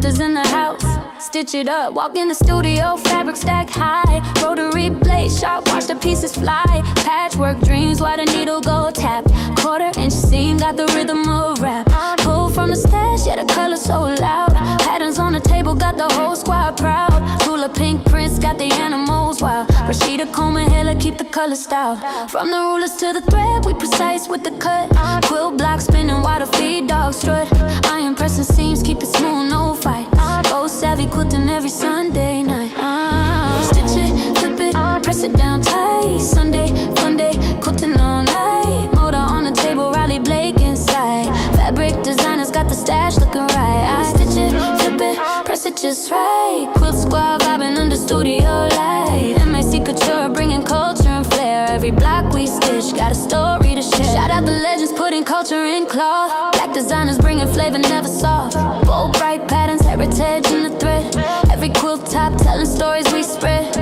quilters in the house. Stitch it up, walk in the studio, fabric stack high. Rotary blade sharp, watch the pieces fly. Patchwork dreams, while the needle go tap. Quarter-inch seam, got the rhythm of rap. Pull from the stash, yeah, the color so loud. Patterns on the table, got the whole squad proud. Tula Pink prints, got the animals wild. Rashida Coleman-Hale, keep the color style. From the rulers to the thread, we precise with the cut. Quilt block spinning while the feed dog strut. Iron pressing seams, keep it smooth, no fight. Go savvy, quilting every Sunday night. Stitch it, flip it, press it down tight. Sunday Funday, quilting all night. Moda on the table, Riley Blake inside. Fabric designers got the stash looking right. I stitch it, flip it, press it just right. Quilt squad vibing under studio light. M.A.C. Couture bringing culture and flair. Every block we stitch got a story to share. Shout out the legends putting culture in cloth. Black designers bringing flavor never soft. Bold bright patterns, heritage in the thread. Every quilt top telling stories we spread.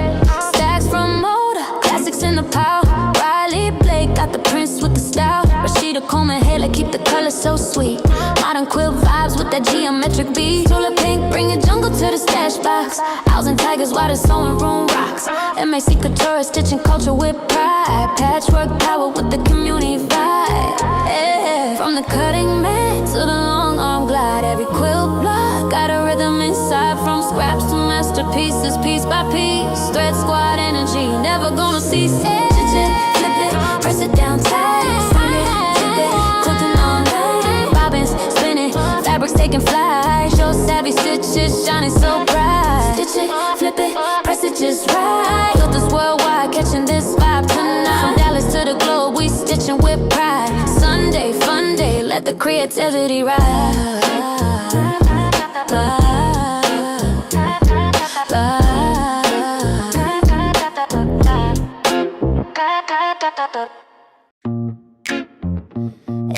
Stacks from Moda, classics in the pile. Riley Blake got the prints with the style. Rashida Coleman-Hale keep the color so sweet. Modern quilt vibes with that geometric beat. Tula Pink bringing jungle to the stash box. Owls and tigers while the sewing room rocks. M.A.C. Couture stitching culture with pride. Patchwork power with the community vibe. Yeah. From the cutting mat to the long arm glide. Every quilt block got a rhythm inside. From scraps to masterpieces, piece by piece. Thread squad energy, never gonna cease. Stitch it, flip it, press it down tight. Find it, flip it, quilting all night. Bobbins, spinning, fabrics taking flight. Show savvy stitches shining so bright. Stitch it, flip it, press it just right. Quilters worldwide catching this vibe tonight. From Dallas to the globe, we stitching with pride. Sunday Funday, let the creativity ride.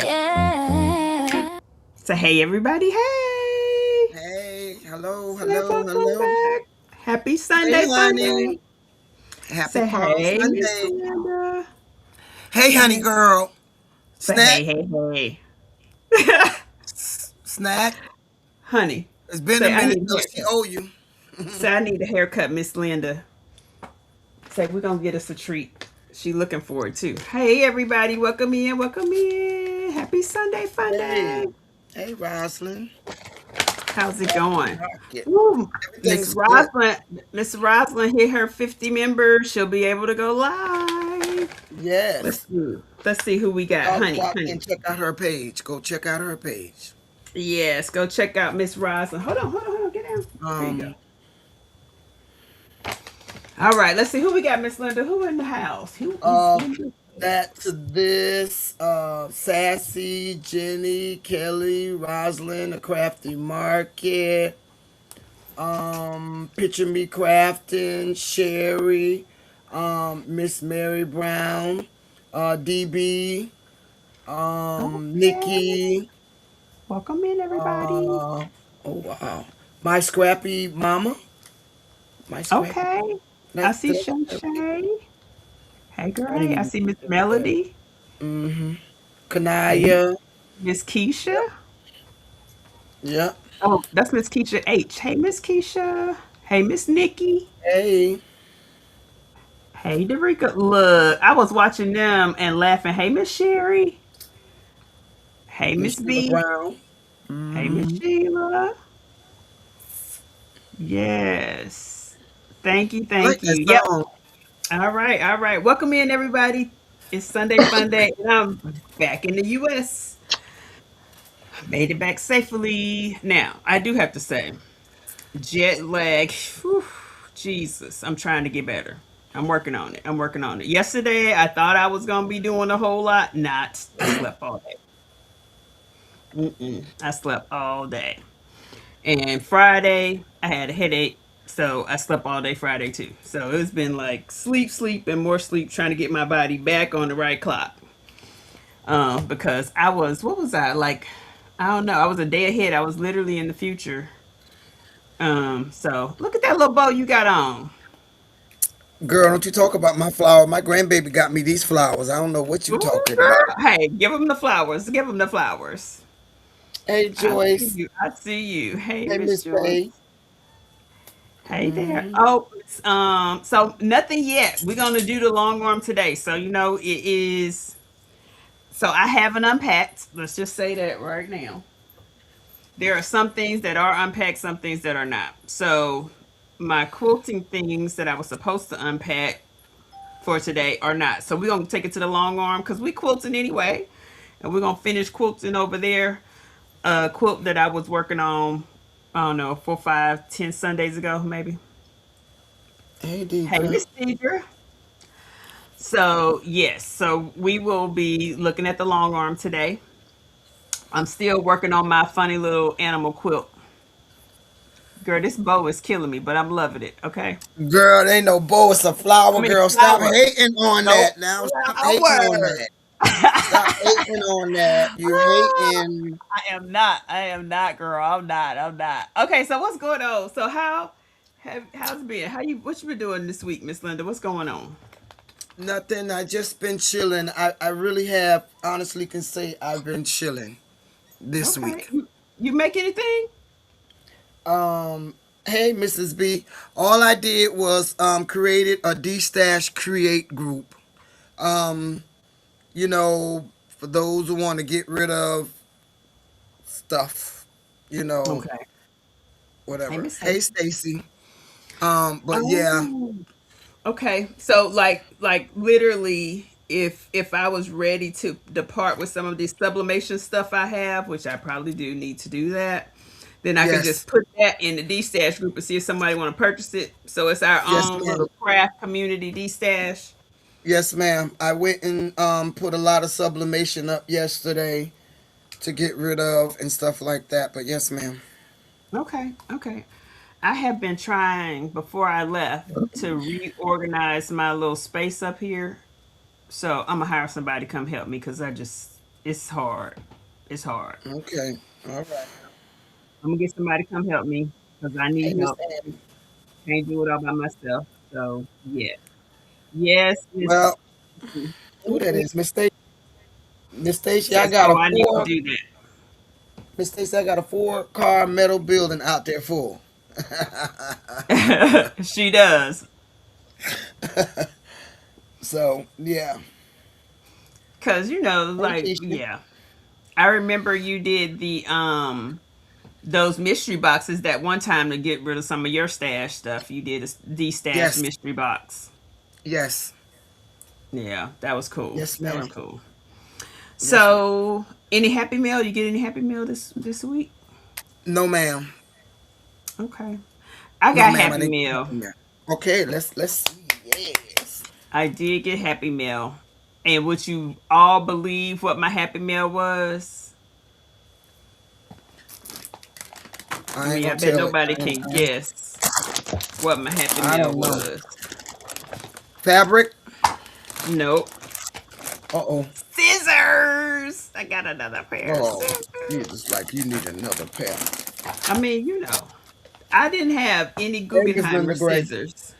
Yeah. So hey everybody, hey! Hey, hello, Welcome hello. back. Happy Sunday Hey, honey. Funday. Happy Say Palm hey, Miss Sunday. Amanda. Hey, honey girl. Say Snack, hey. snack. Honey, It's been a say I minute need a though. She haircut. owe you. Say I need a haircut, Miss Linda. Say we're gonna get us a treat. She looking forward too. Hey everybody, welcome in, welcome in. Happy Sunday Hey, Funday. hey, Rosalind. How's it going? Rocket. Woo. Everything's good. Miss Rosalind hit her 50 members. She'll be able to go live. Yes. Let's see who we got. Y'all Honey, go out honey. and check out her page. Go check out her page. Yes, go check out Miss Rosalind. Hold on. Get down. There you go. Um, All right, let's see who we got, Miss Linda. Who in the house? Who is uh, in the that's this. Sassy, Jenny, Kelly, Rosalind, a crafty market. Picture Me Crafting, Sherry, Miss Mary Brown, DB, Okay. Nikki, Welcome in, everybody. uh, oh wow, my scrappy mama, my scrappy. Okay. I That's see that's Shay everything. Shay. Hey, girl. I Hey, didn't I even see think Miss about that. Melody. Mm-hmm. Hey, Kanaya, Miss Keisha. yep, yep. Oh, that's Miss Keisha H. Hey, Miss Keisha. Hey, Miss Nikki. Hey, Hey, Derica. Look, I was watching them and laughing. Hey, Miss Sherry. Hey, Miss Miss Sheila B. Brown. Hey, Miss Mm-hmm. Sheila. Yes. Thank you. I like Thank that you. Yep. song. All right. All right. Welcome in, everybody. It's Sunday Fun Day, and I'm back in the U.S. Made it back safely. Now, I do have to say, jet lag. Whew, Jesus, I'm trying to get better. I'm working on it. I'm working on it. Yesterday, I thought I was gonna be doing a whole lot. Not. I slept all day. I slept all day. And Friday, I had a headache, so I slept all day Friday too. So it's been like sleep, and more sleep, trying to get my body back on the right clock. Because I was, what was I like? I don't know. I was a day ahead. I was literally in the future. So look at that little bow you got on. Girl, don't you talk about my flower. My grandbaby got me these flowers. I don't know what you Ooh, talking girl. about. Hey, give them the flowers. Give them the flowers. Hey, I see Joyce. you. I see you. Hey, Hey, Miss Miss Joyce. Faye. Hey there. Oh, so nothing yet. We're gonna do the long arm today. So it is. So I haven't unpacked. Let's just say that right now. There are some things that are unpacked, some things that are not. So my quilting things that I was supposed to unpack for today are not. So we're gonna take it to the long arm because we quilting anyway, and we're gonna finish quilting over there. A quilt that I was working on, I don't know, 4, 5, 10 Sundays ago, maybe. Hey, Hey, Deidre. Miss Deidre. So yes, so we will be looking at the long arm today. I'm still working on my funny little animal quilt. Girl, this bow is killing me, but I'm loving it. Okay. Girl, ain't no bow. It's a I flower, mean, girl. Stop flower. hating on No that now. Stop hating on flower. that. Stop hating on that. You hating. I am not. I am not, girl. I'm not. I'm not. Okay, so what's going on? So how's it been? What you been doing this week, Miss Linda? What's going on? Nothing. I just been chilling. I really have, honestly, can say I've been chilling this Okay. week. You make anything? Um, hey, Mrs. B. All I did was created a D-Stash Create group. Um, for those who want to get rid of stuff, you know, Okay. Hey, whatever. Miss Hey, Stacy. Stacy. But yeah, Oh. Okay. So like literally if I was ready to depart with some of this sublimation stuff I have, which I probably do need to do that, then I could just yes, put that in the D stash group and see if somebody want to purchase it. So it's our yes, own ma'am. little craft community D stash. Yes, ma'am. I went and put a lot of sublimation up yesterday to get rid of and stuff like that. But yes, ma'am. Okay, okay. I have been trying before I left to reorganize my little space up here. So I'm gonna hire somebody to come help me because it's hard. It's hard. Okay. All right. I'm gonna get somebody to come help me because I Hey, need Miss help. Annie. Can't do it all by myself. So yeah, yes, Well, Miss. who that is? Miss Stacy, I Yes. got Oh, a I need to four. do Miss Stacy, I got a 4-car metal building out there full. that. She does. So yeah. Cause Hey, like Keisha. yeah, I remember you did the those mystery boxes that one time to get rid of some of your stash stuff. You did a de-stash Yes. mystery box. Yes. Yeah, that was cool. Yes, That ma'am. was cool. Yes, ma'am. So, any Happy Meal? You get any Happy Meal this week? No, ma'am. Okay, I No, got ma'am. I Happy didn't get Meal. nothing there. Okay, let's see. Yes. I did get Happy Meal, and would you all believe what my Happy Meal was? I I ain't mean, I gonna bet tell it. nobody can guess what my Happy I Meal don't know. was. Fabric. Nope. Uh oh. Scissors. I got another pair of Oh, scissors. you just like you need another pair. I mean, I didn't have any Hey, Miss Guggenheimer Linda Gray. scissors.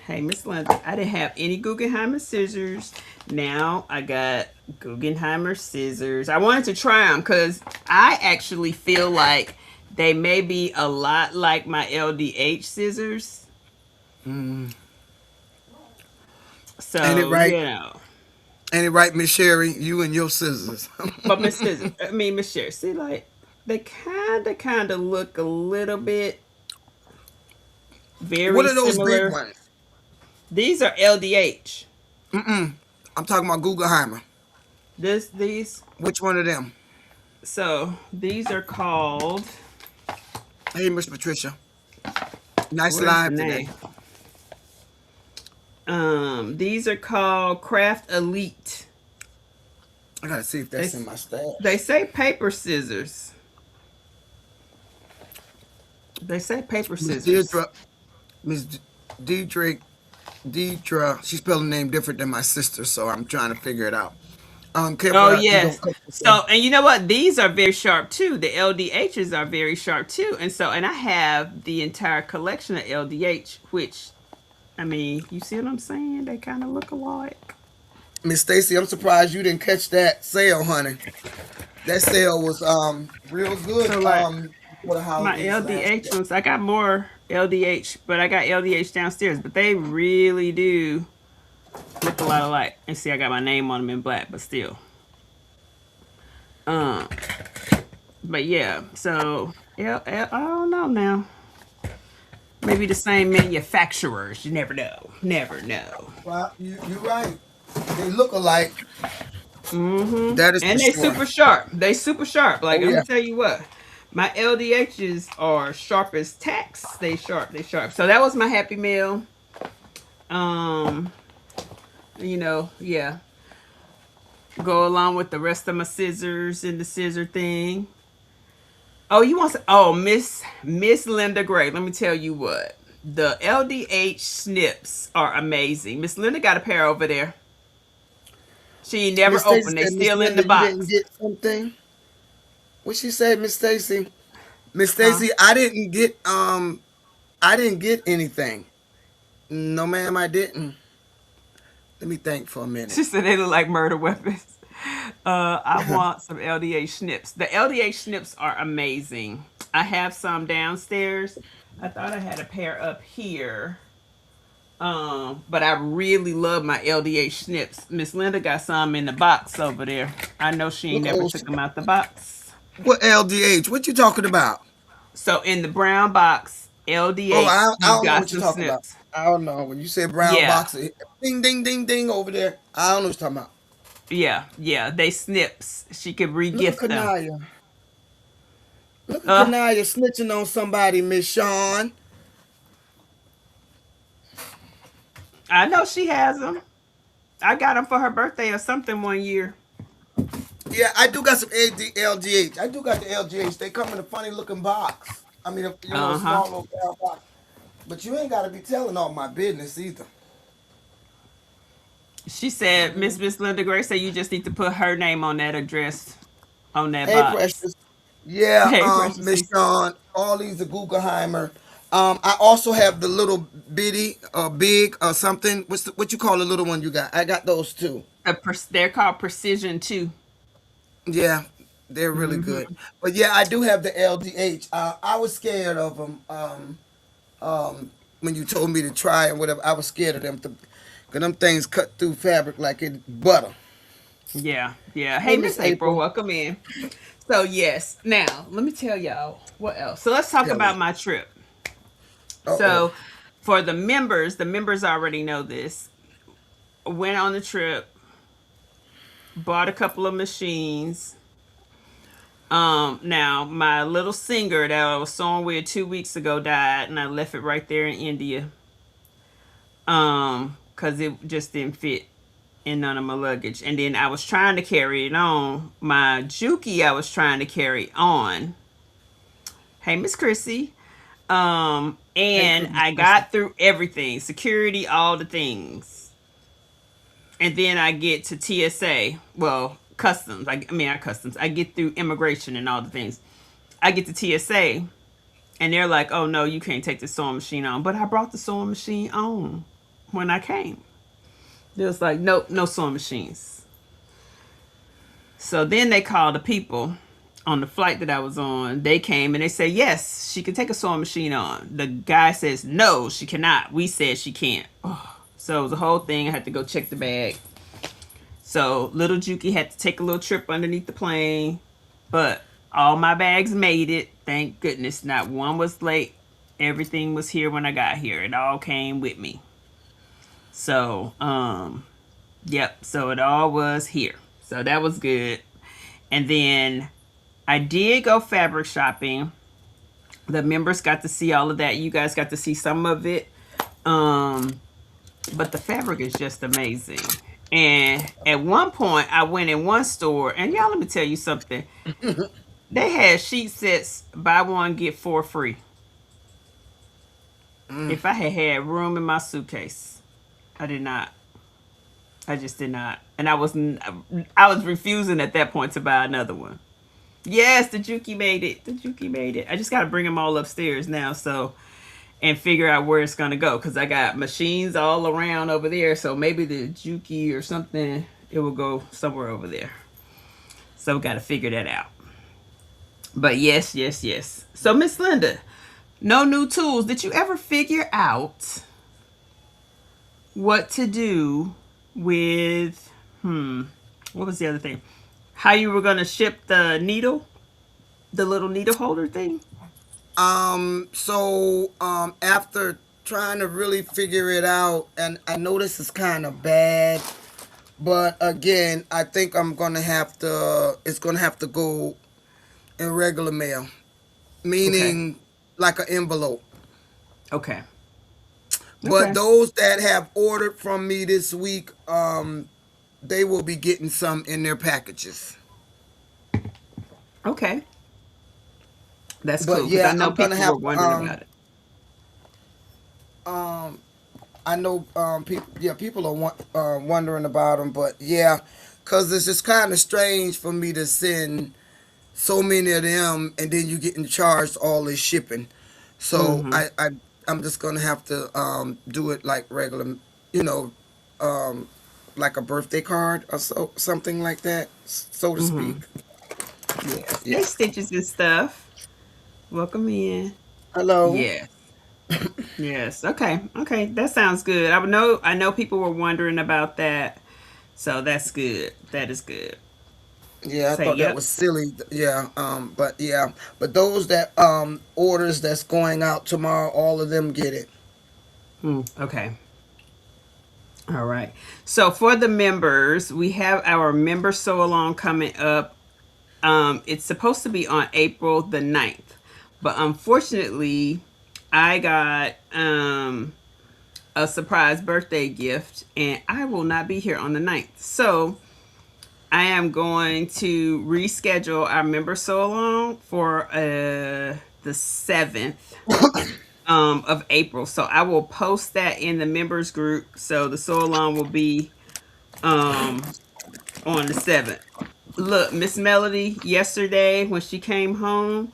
Hey, Miss Linda, I didn't have any Guggenheimer scissors. Now I got Guggenheimer scissors. I wanted to try them because I actually feel like they may be a lot like my LDH scissors. Mm. Ain't it So, right? Ain't it right, Miss Sherry? You and your scissors. but Miss Sherry, see, like, they kind of look a little bit What very are those big similar. ones? These are LDH. Mm-mm. I'm talking about Guggenheimer. These, Which one of them? so these are called, Hey, Miss Patricia. Nice what is the live today. name? These are called Craft Elite. I gotta see if They that's in my they stash. say paper scissors. They say paper Miss scissors. Deirdre, Miss Deidre, Deidre. She spelled the name different than my sister, so I'm trying to figure it out. Oh Careful, you don't yes. cut yourself. So and you know what? These are very sharp too. The LDHs are very sharp too. And I have the entire collection of LDH, which I mean, you see what I'm saying? They kind of look alike. Miss Stacy, I'm surprised you didn't catch that sale, honey. That sale was real good So like for the my holidays last LDH year. ones, I got more LDH, but I got LDH downstairs. But they really do look a lot alike. And see, I got my name on them in black, but still. Um, but yeah. So I don't know now. Maybe the same manufacturers. You never know. Never know. Well, you're right. They look alike. Mm-hmm. That is for And they sure. super sharp. They super sharp. Like Oh I'm yeah. gonna tell you what, my LDHs are sharp as tacks. They sharp. They sharp. So that was my happy meal. Um, yeah. Go along with the rest of my scissors and the scissor thing. Oh, you want some? Oh, Miss Linda Gray. Let me tell you what. The LDH snips are amazing. Miss Linda got a pair over there. She ain't Miss never Stacy opened. They said, Miss still in the Linda, you didn't box. get something. What she said, Miss Stacy? Miss Huh? Stacy, I didn't get anything. No, ma'am, I didn't. Let me think for a minute. She said they look like murder weapons. I want some LDH snips. The LDH snips are amazing. I have some downstairs. I thought I had a pair up here. But I really love my LDH snips. Miss Linda got some in the box over there. I know she ain't Look, never oh, took them out the box. what LDH? What you talking about? So in the brown box, Oh, LDH, I you don't know got what you're some talking about. snips. I don't know. When you say brown Yeah, box, ding, ding, ding, ding over there. I don't know what you're talking about. yeah. They snips. She could Look at regift them. Kanaya. Look at Uh, Kanaya snitching on somebody, Miss Sean. I know she has them. I got them for her birthday or something one year. Yeah, I do got some LGH. I do got the LGH. They come in a funny looking box. I mean, a Uh huh. small little brown box. But you ain't got to be telling all my business either. She said, Miss Linda Gray said you just need to put her name on that address on that Hey, box. Precious. Yeah, Hey, Miss Precious. Sean, all these are Guggenheimer. I also have the little bitty, big, or something. What you call the little one you got? I got those too. They're called Precision too. Yeah, they're really good. Mm-hmm. But yeah, I do have the LDH. I was scared of them when you told me to try and whatever. I was scared of them because them things cut through fabric like it butter. Yeah, yeah. Hey, Hey, Miss Miss April, April. welcome in. So yes, now let me tell y'all what else. So let's talk Tell me. about my trip. Uh-oh. So for the members already know this. Went on the trip, bought a couple of machines. Now my little singer that I was sewing with 2 weeks ago died, and I left it right there in India. Cause it just didn't fit in none of my luggage. And then I was trying to carry it on. My Juki I was trying to carry on. Hey, Miss Chrissy. Hey, And Miss I Chrissy. got through everything, security, all the things. And then I get to TSA, well, customs. I mean, not customs. I get through immigration and all the things. I get to TSA, and they're like, "Oh no, you can't take the sewing machine on." But I brought the sewing machine on when I came. It was like, "Nope, no sewing machines." So then they called the people on the flight that I was on. They came and they said, "Yes, she can take a sewing machine on." The guy says, "No, she cannot. We said she can't." Oh. So it was a whole thing. I had to go check the bag. So little Juki had to take a little trip underneath the plane, but all my bags made it. Thank goodness, not one was late. Everything was here when I got here. It all came with me. So, yep. So it all was here. So that was good. And then I did go fabric shopping. The members got to see all of that. You guys got to see some of it. Um, but the fabric is just amazing. And at one point, I went in one store, and y'all, let me tell you something. They had sheet sets, buy one get four free. If I had had room in my suitcase, I did not. I just did not, and I was refusing at that point to buy another one. Yes, the Juki made it. The Juki made it. I just got to bring them all upstairs now. So and figure out where it's going to go. Because I got machines all around over there. So maybe the Juki or something, it will go somewhere over there. So we got to figure that out. But yes, yes, yes. So Miss Linda, no new tools. Did you ever figure out what to do with, what was the other thing? How you were going to ship the needle? The little needle holder thing? After trying to really figure it out, and I know this is kind of bad, but again, I think it's gonna have to go in regular mail, Okay. meaning like an envelope. Okay. But Okay. those that have ordered from me this week, they will be getting some in their packages. Okay. That's But cool because I yeah, know I'm gonna people were have wondering about it. um, I know people are wondering about them, but yeah, because it's just kind of strange for me to send so many of them and then you getting charged all this shipping. So Mm-hmm. I'm just gonna have to do it like regular, you know, um, like a birthday card or something like that, so to speak. Mm-hmm. Yes. Hey, Yeah. Stitches and stuff. Welcome in. Hello. Yes. Yes. Okay. Okay. That sounds good. I know people were wondering about that. So that's good. That is good. Yeah, I Say thought that yep. was silly. Yeah, but yeah, but those that orders that's going out tomorrow, all of them get it. Okay. All right. So for the members, we have our member sew along coming up. It's supposed to be on April the 9th. But unfortunately, I got a surprise birthday gift and I will not be here on the 9th. So I am going to reschedule our member sew along for the 7th of April. So I will post that in the members group. So the sew along will be um, on the 7th. Look, Miss Melody, yesterday when she came home,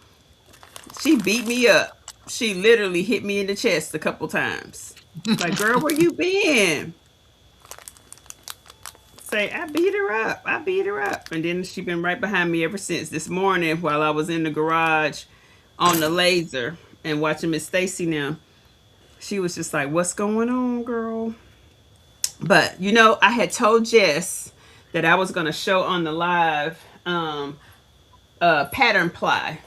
she beat me up. She literally hit me in the chest a couple times. Like, girl, where you been? Say, I beat her up. I beat her up. And then she been right behind me ever since this morning while I was in the garage on the laser and watching Miss Stacy now. She was just like, what's going on, girl? But, I had told Jess that I was going to show on the live pattern ply.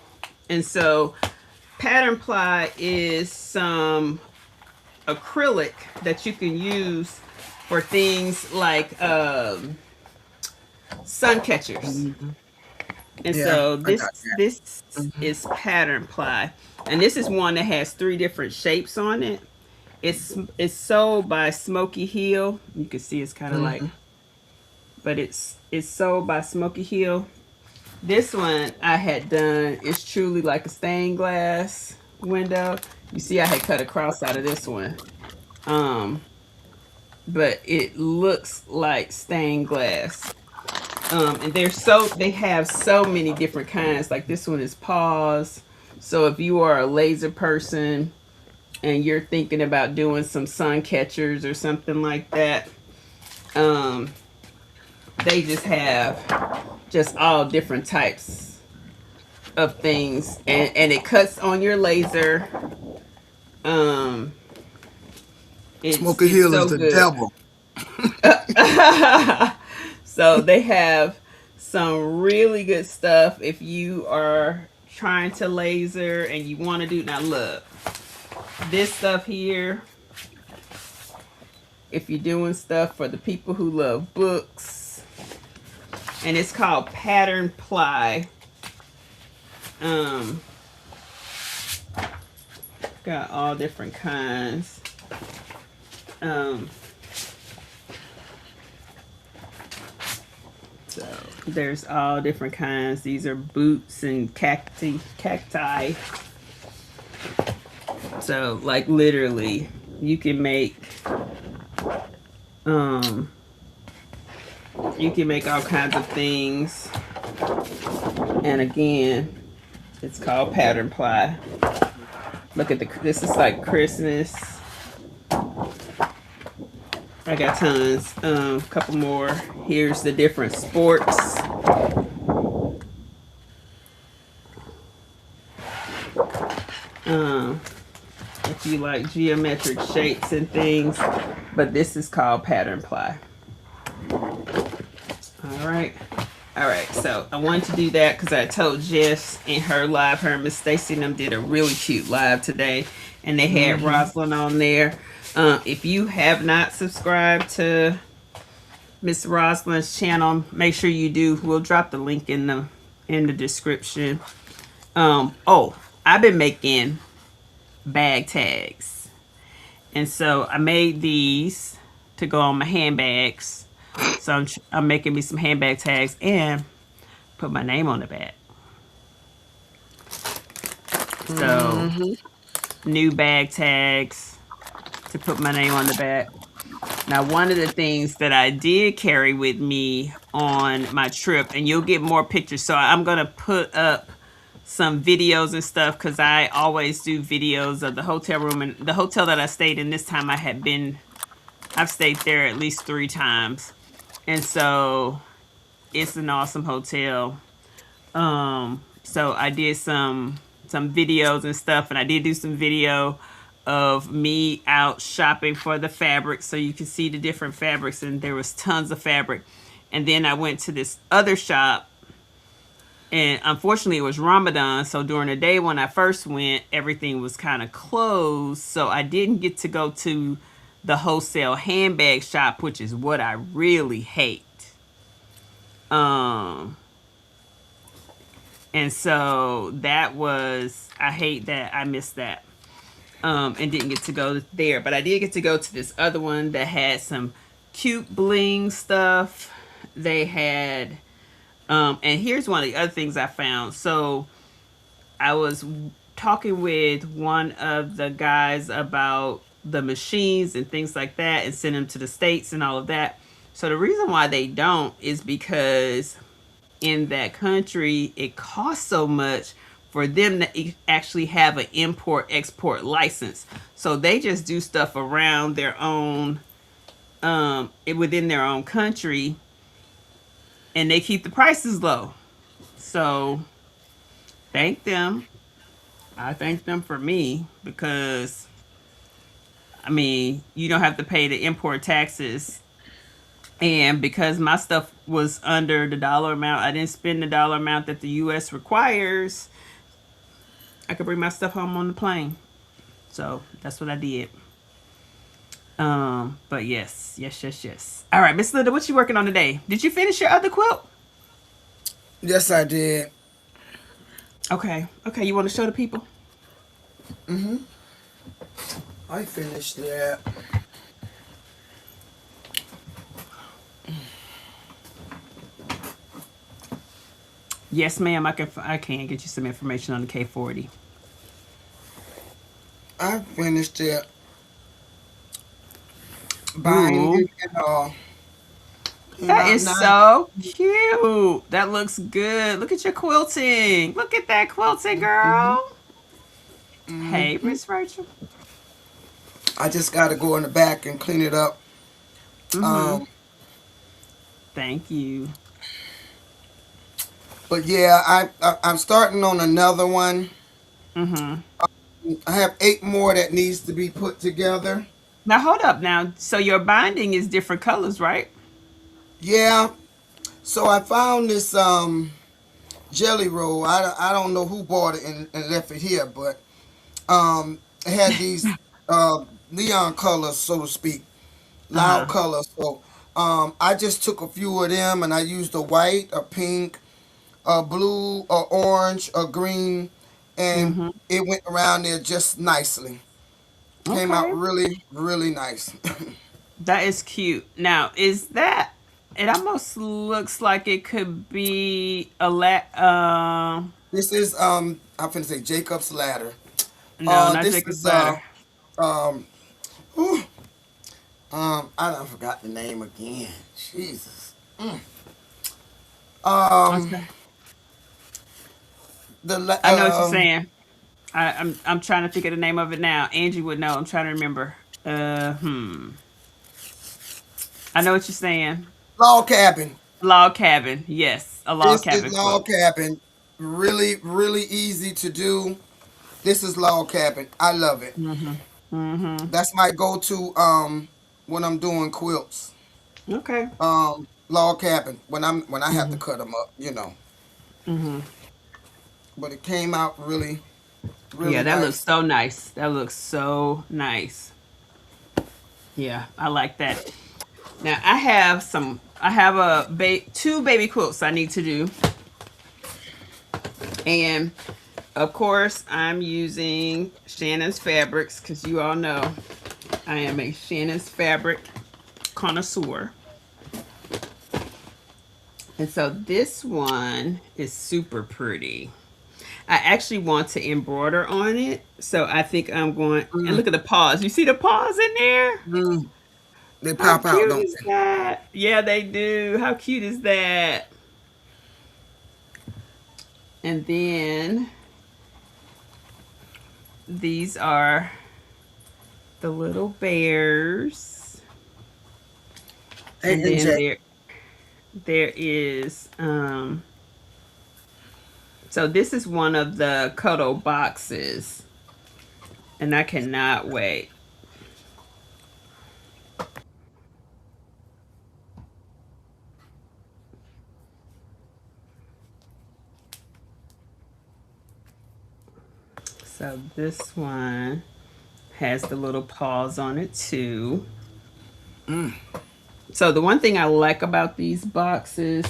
And so pattern ply is some acrylic that you can use for things like sun catchers. And Yeah, so I got this is pattern ply, and this is one that has three different shapes on it. It's sold by Smoky Hill. You can see it's kind of like, that. but it's sold by Smoky Hill. This one I had done is truly like a stained glass window. You see, I had cut a cross out of this one. Um, but it looks like stained glass. And they have so many different kinds. Like this one is paws. So if you are a laser person and you're thinking about doing some sun catchers or something like that, um, they just have just all different types of things, and it cuts on your laser. Um, Smoky it's Hill is so the good. devil. So they have some really good stuff if you are trying to laser and you want to do. Now look, this stuff here, if you're doing stuff for the people who love books, and it's called pattern ply. um Got all different kinds. um So there's all different kinds. These are boots and cacti. So like literally you can make um all kinds of things. And again, it's called pattern ply. Look at this is like Christmas. I got tons. Couple more. Here's the different sports. Um, if you like geometric shapes and things, but this is called pattern ply. All right. All right, so I wanted to do that because I told Jess in her live, her and Miss Stacy and them did a really cute live today, and they had Rosalind on there. If you have not subscribed to Miss Rosalind's channel, make sure you do. We'll drop the link in the description. Oh, I've been making bag tags, and so I made these to go on my handbags. So I'm making me some handbag tags and put my name on the back. So new bag tags to put my name on the back. Now, one of the things that I did carry with me on my trip, and you'll get more pictures. So I'm going to put up some videos and stuff because I always do videos of the hotel room. And the hotel that I stayed in this time, I've stayed there at least 3 times. And so it's an awesome hotel. So I did some videos and stuff, and I did do some video of me out shopping for the fabric so you can see the different fabrics, and there was tons of fabric. And then I went to this other shop, and unfortunately it was Ramadan, so during the day when I first went, everything was kind of closed, so I didn't get to go to the wholesale handbag shop, which is what I really hate. And so I hate that I missed that. And didn't get to go there, but I did get to go to this other one that had some cute bling stuff. They had, and here's one of the other things I found. So I was talking with one of the guys about the machines and things like that and send them to the States and all of that. So the reason why they don't is because in that country, it costs so much for them to actually have an import-export license. So they just do stuff around their own, within their own country, and they keep the prices low. So thank them. I thank them for me because, I mean, you don't have to pay the import taxes. And because my stuff was under the dollar amount, I didn't spend the dollar amount that the U.S. requires, I could bring my stuff home on the plane. So that's what I did. But yes. All right, Miss Linda, what you working on today? Did you finish your other quilt? Yes, I did. Okay, you want to show the people? I finished that. Yes, ma'am. I can get you some information on the K40. I finished it. Binding and all. That is so cute. That looks good. Look at your quilting. Look at that quilting, girl. Hey, Miss Rachel. I just got to go in the back and clean it up. Thank you. But yeah, I'm starting on another one. I have 8 more that needs to be put together. Now hold up. Now, so your binding is different colors, right? Yeah. So I found this jelly roll. I don't know who bought it and left it here, but it had these neon colors, so to speak, loud colors. So I just took a few of them and I used a white, a pink, a blue, a orange, a green, and it went around there just nicely. Came out Okay. really, really nice. That is cute. Now, is that? It almost looks like it could be a This is I'm finna say Jacob's ladder. no, not This Jacob's is ladder. um whew, I done forgot the name again. Jesus. Um Okay. the I know what you're saying. I'm trying to think of the name of it now. Angie would know. I'm trying to remember. I know what you're saying. Log cabin. Log cabin. Yes, a log This is cabin quilt. log cabin. Really, really easy to do. This is log cabin. I love it. Mhm. Mhm. That's my go-to when I'm doing quilts. Okay. Log cabin when I have to Mhm. cut them up, you know. Mhm. But it came out really, Yeah, really that looks nice. so nice. That looks so nice. Yeah, I like that. Now I have some. I have two baby quilts I need to do, and of course I'm using Shannon's fabrics because you all know I am a Shannon's fabric connoisseur. And so this one is super pretty. I actually want to embroider on it. So I think I'm going, and Mm, look at the paws. You see the paws in there? mm. They How pop out, cute don't is they? that? Yeah, they do. How cute is that? And then these are the little bears. Hey, And then NJ. there is so this is one of the Cuddle boxes. And I cannot wait. So this one has the little paws on it too. So the one thing I like about these boxes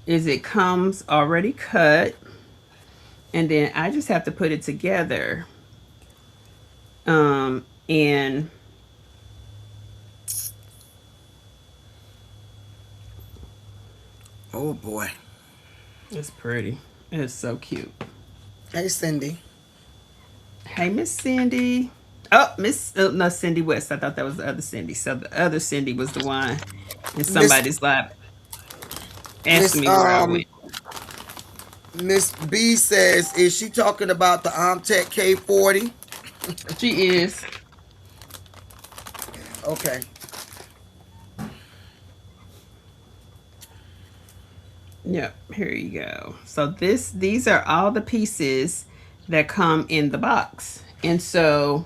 is it comes already cut, and then I just have to put it together. And Oh boy. it's pretty. It's so cute. Hey, Cindy. Hey, Miss Cindy. Oh, Miss no, Cindy West. I thought that was the other Cindy. So the other Cindy was the one in Miss somebody's lab asking Miss me where I went. Miss B says, is she talking about the Omtech K40? She is. Okay. Yep, here you go. So these are all the pieces that come in the box. And so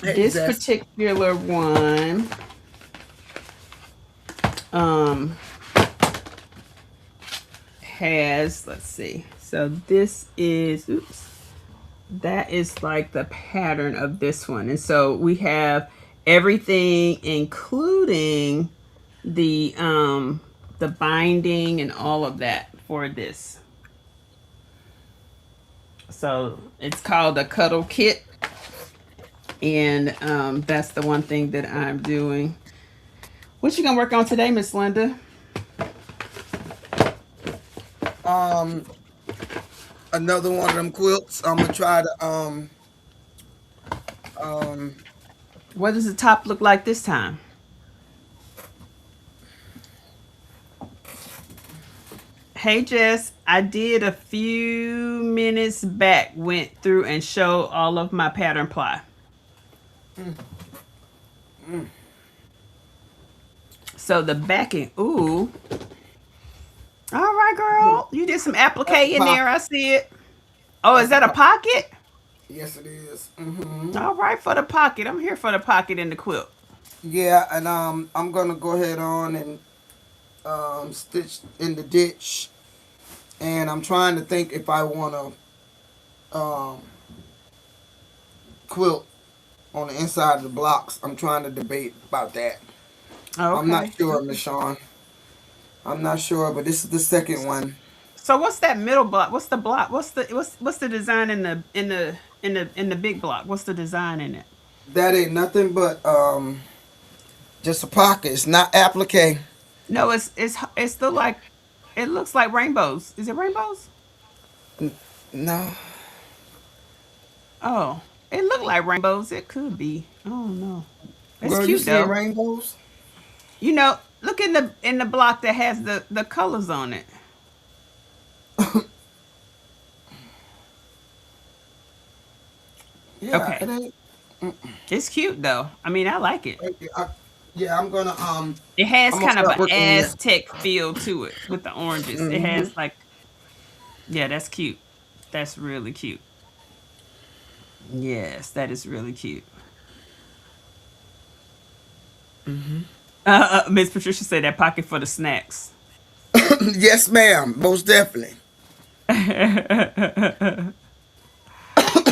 Hey, this Zest. particular one um has, let's see. So this is, oops. That is like the pattern of this one. And so we have everything including the binding and all of that for this. So it's called a Cuddle kit, and that's the one thing that I'm doing. What you gonna work on today, Miss Linda? Um, Another one of them quilts. I'm gonna try to um What does the top look like this time? Hey Jess, I did a few minutes back, went through and showed all of my pattern ply. So the backing, ooh. All right, girl. You did some applique in there. I pocket. see it. Oh, is That's a that a pocket. pocket? Yes, it is. Mm-hmm. All right, for the pocket. I'm here for the pocket in the quilt. Yeah, and I'm gonna go ahead on and stitch in the ditch, and I'm trying to think if I wanna quilt on the inside of the blocks. I'm trying to debate about that. I'm not Okay. sure, Miss Shawn. I'm not sure, but this is the second one. So what's that middle block? What's the block? What's the design in the big block? What's the design in it? That ain't nothing but just a pocket. It's not applique. No, it's the like it looks like rainbows. Is it rainbows? No. Oh, it looked like rainbows. It could be. Oh no, it's Girl, you cute seeing though. rainbows? You know, look in the block that has the colors on it. Yeah, Okay. it ain't. It's cute though. I mean, I like it. I, yeah, It has I'm gonna kind of start an working here. Aztec feel to it with the oranges. It Mm-hmm. has like, yeah, that's cute. That's really cute. Yes, that is really cute. Miss Patricia said that pocket for the snacks. Yes, ma'am. Most definitely.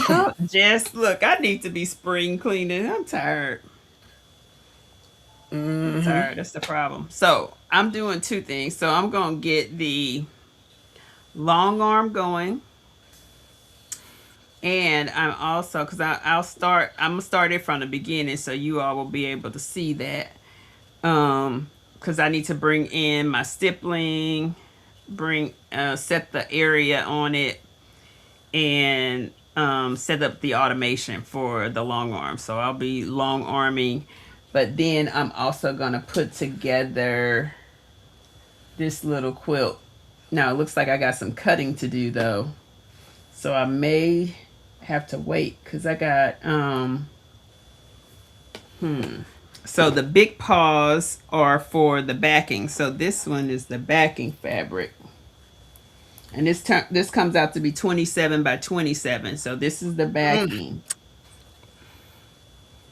Oh, Jess, look, I need to be spring cleaning. I'm tired. I'm tired. That's the problem. So I'm doing two things. So I'm gonna get the long arm going, and I'm also because I'll start. I'm gonna start it from the beginning, so you all will be able to see that. Because I need to bring in my stippling, set the area on it, and set up the automation for the long arm. So I'll be long arming, but then I'm also gonna put together this little quilt. Now it looks like I got some cutting to do though, so I may have to wait because I got so the big paws are for the backing. So this one is the backing fabric. And this comes out to be 27 by 27. So this is the backing.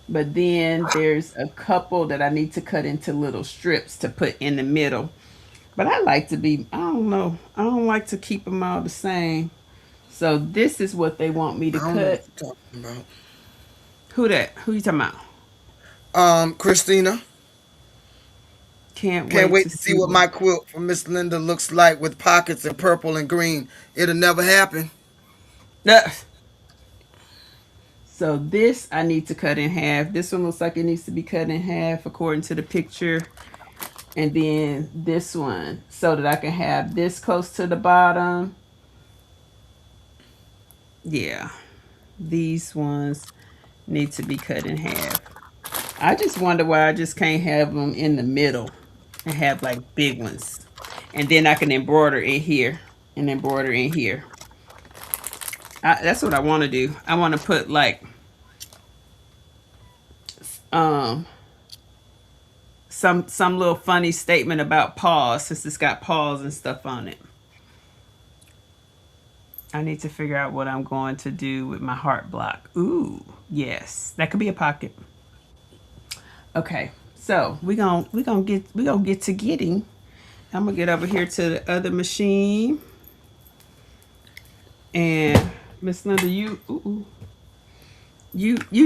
But then there's a couple that I need to cut into little strips to put in the middle. But I don't know, I don't like to keep them all the same. So this is what they want me to I don't know what cut. you're talking about. Who that? Who you talking about? Christina. Can't Can't wait wait to to see see what what. my quilt from Miss Linda looks like with pockets in purple and green. It'll never happen. Ugh. So this I need to cut in half. This one looks like it needs to be cut in half according to the picture. And then this one so that I can have this close to the bottom. Yeah. These ones need to be cut in half. I just wonder why I just can't have them in the middle and have like big ones. And then I can embroider in here and embroider in here. That's what I want to do. I want to put like um some little funny statement about paws since it's got paws and stuff on it. I need to figure out what I'm going to do with my heart block. Ooh, yes, that could be a pocket. Okay, so we gonna get to getting. I'm gonna get over here to the other machine, and Miss Linda, you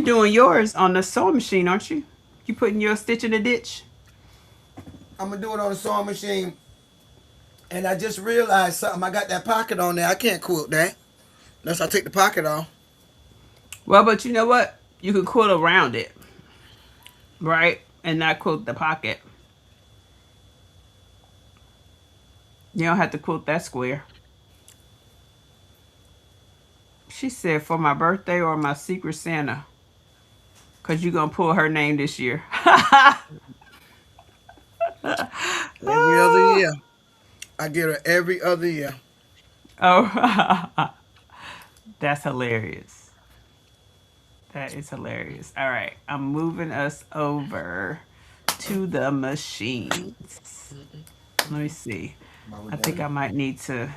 doing yours on the sewing machine, aren't you? You putting your stitch in the ditch? I'm gonna do it on the sewing machine. And I just realized something. I got that pocket on there. I can't quilt that unless I take the pocket off. Well, but you know what? You can quilt around it, right? And not quilt the pocket. You don't have to quilt that square. She said for my birthday or my secret Santa. Cause you're gonna pull her name this year. Every other year. I get her every other year. Oh, that's hilarious. That is hilarious. All right, I'm moving us over to the machines. Let me see. Are we I think done? I might need to.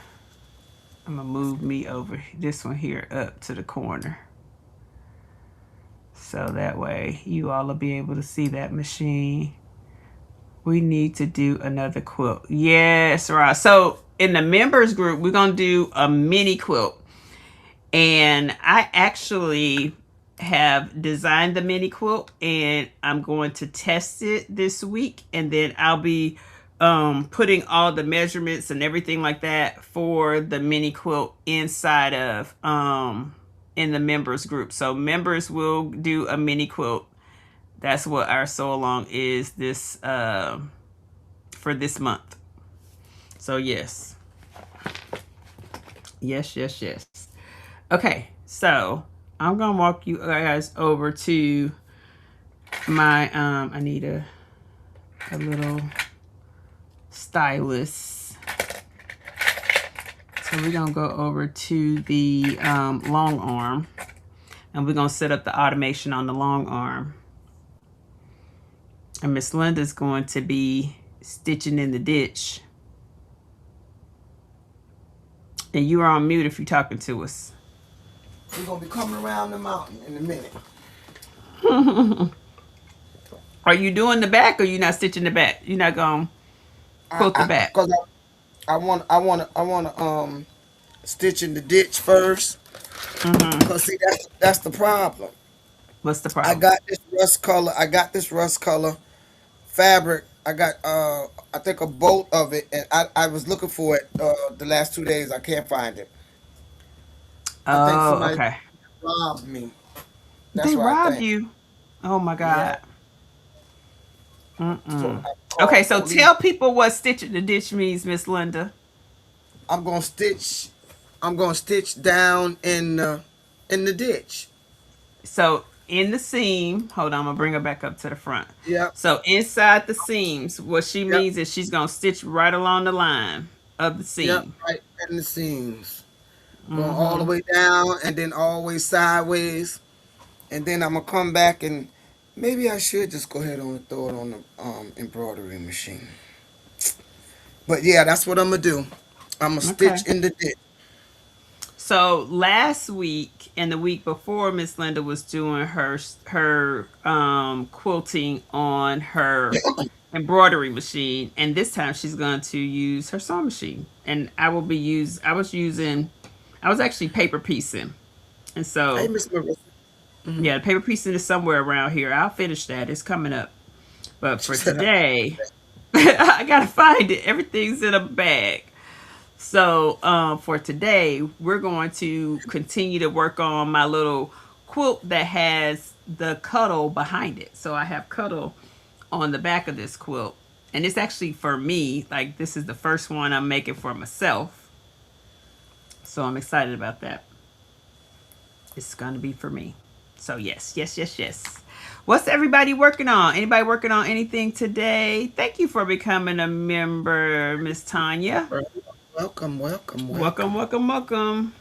I'm gonna move me over this one here up to the corner. So that way you all will be able to see that machine. We need to do another quilt. Yes, right. So in the members group, we're going to do a mini quilt. And I actually have designed the mini quilt and I'm going to test it this week. And then I'll be putting all the measurements and everything like that for the mini quilt inside of in the members group. So members will do a mini quilt. That's what our sew along is this for this month. So yes. Yes. Okay, so I'm gonna walk you guys over to my I need a little stylus. So we're gonna go over to the long arm. And we're going to set up the automation on the long arm. And Miss Linda's going to be stitching in the ditch. And you are on mute if you're talking to us. We're going to be coming around the mountain in a minute. Are you doing the back or you not stitching the back? You're not going to quilt the back? Because I want to stitch in the ditch first. Because see, that's the problem. What's the I problem? got this rust color fabric. I got I think a bolt of it, and I was looking for it the last 2 days. I can't find it. I think Oh, somebody okay. robbed me. That's They what I robbed think. you. Oh my Yeah. God. So Mm-mm. I Okay, called so police. tell people what stitch in the ditch means, Miss Linda. I'm gonna stitch. I'm gonna stitch down in the ditch. So in the seam, hold on, I'm gonna bring her back up to the front. Yep. So inside the seams, what she Yep. means is she's gonna stitch right along the line of the Yep. seam. Right in the seams. Going all the Mm-hmm. way down and then all the way sideways. And then I'm gonna come back and maybe I should just go ahead and throw it on the embroidery machine. But yeah, that's what I'm gonna do. I'm gonna Okay. stitch in the ditch. So last week and the week before, Miss Linda was doing her quilting on her embroidery machine, and this time she's going to use her sewing machine. And I was actually paper piecing, and Hey, so Miss Marissa. yeah, the paper piecing is somewhere around here. I'll finish that. It's coming up. But She for said, today, I gotta find it. Everything's in a bag. So for today, we're going to continue to work on my little quilt that has the Cuddle behind it. So I have Cuddle on the back of this quilt. And it's actually for me. Like, this is the first one I'm making for myself. So I'm excited about that. It's going to be for me. So yes, yes, yes, yes. What's everybody working on? Anybody working on anything today? Thank you for becoming a member, Miss Tanya. welcome, welcome, Welcome, welcome. welcome, welcome.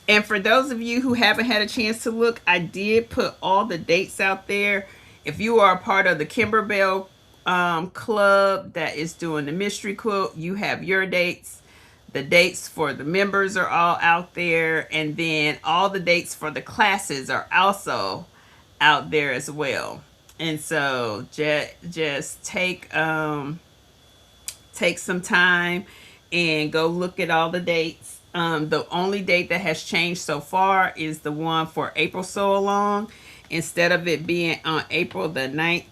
And for those of you who haven't had a chance to look, I did put all the dates out there. If you are a part of the Kimberbell club that is doing the mystery quilt, you have your dates. The dates for the members are all out there. And then all the dates for the classes are also out there as well. And so just take some time and go look at all the dates. The only date that has changed so far is the one for April Sew Along. Instead of it being on April the 9th,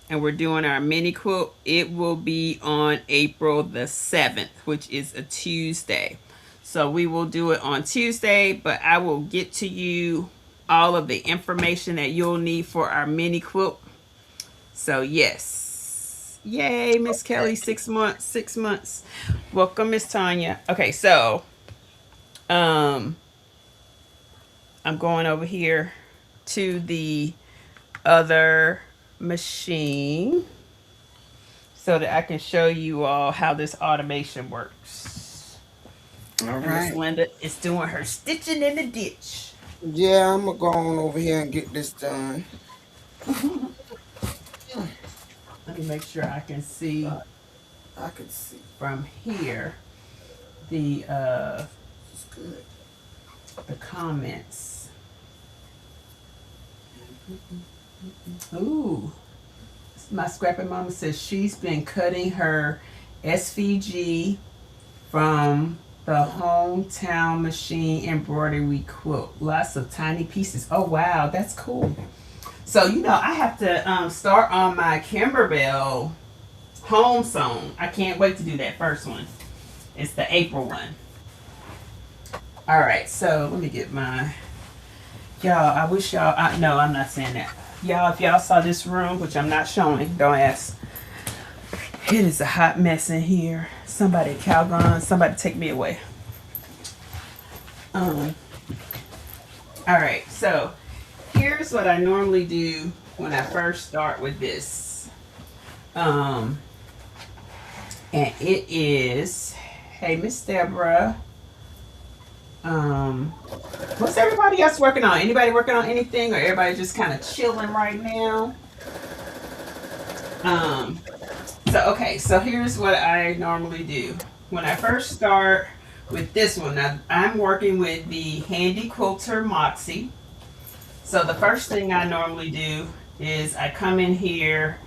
and we're doing our mini quilt, it will be on April the 7th, which is a Tuesday. So we will do it on Tuesday, but I will get to you all of the information that you'll need for our mini quilt. So yes. Yay, Miss Kelly, 6 months, 6 months. Welcome, Miss Tanya. Okay, so I'm going over here to the other machine so that I can show you all how this automation works. All And Miss right. Linda is doing her stitching in the ditch. Yeah, I'm gonna go on over here and get this done. Let me make sure I can see I can see. from here the It's good. comments. Ooh, my scrapping mama says she's been cutting her SVG from the hometown machine embroidery quilt. Lots of tiny pieces. Oh wow, that's cool. So I have to start on my Kimberbell home sewn. I can't wait to do that first one. It's the April one. All right, so let me get my y'all. I wish y'all. No, I'm not saying that. Y'all, if y'all saw this room, which I'm not showing, don't ask. It is a hot mess in here. Somebody Calgon, somebody take me away. All right, so here's what I normally do when I first start with this. And it is, hey, Miss Deborah. Um, what's everybody else working on? Anybody working on anything, or everybody just kind of chilling right now? Um, okay, so here's what I normally do. When I first start with this one, now I'm working with the Handy Quilter M.A.C. So the first thing I normally do is I come in here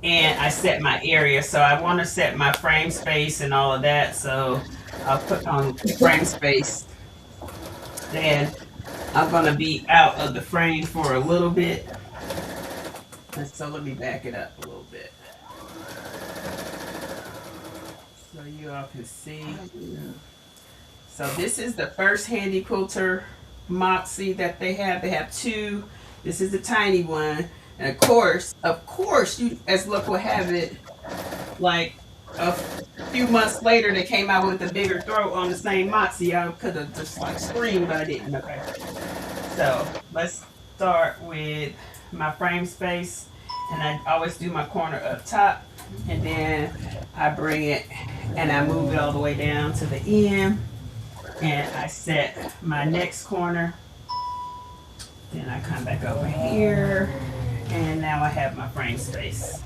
and I set my area. So I want to set my frame space and all of that. So I'll put on frame space. Then I'm going to be out of the frame for a little bit. And so let me back it up a little bit, so you all can see. So this is the first Handy Quilter M.A.C that they have. They have two. This is the tiny one. And of course, you as luck will have it, like a few months later, they came out with a bigger throat on the same M.A.C. I could have just like screamed, but I didn't. Okay. So let's start with my frame space, and I always do my corner up top, and then I bring it and I move it all the way down to the end, and I set my next corner. Then I come back over here, and now I have my frame space.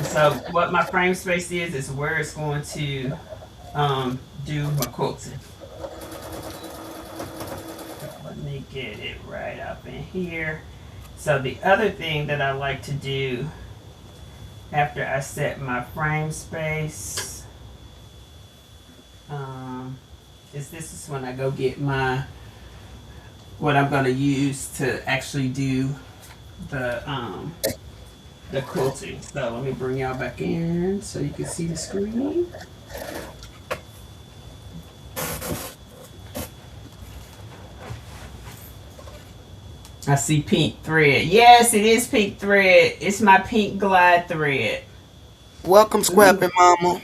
So what my frame space is where it's going to do my quilting. Let me get it right up in here. So the other thing that I like to do after I set my frame space is this is when I go get my what I'm going to use to actually do the quilting. So let me bring y'all back in so you can see the screen. I see pink thread. Yes, it is pink thread. It's my pink glide thread. Welcome, Scrapping Mama.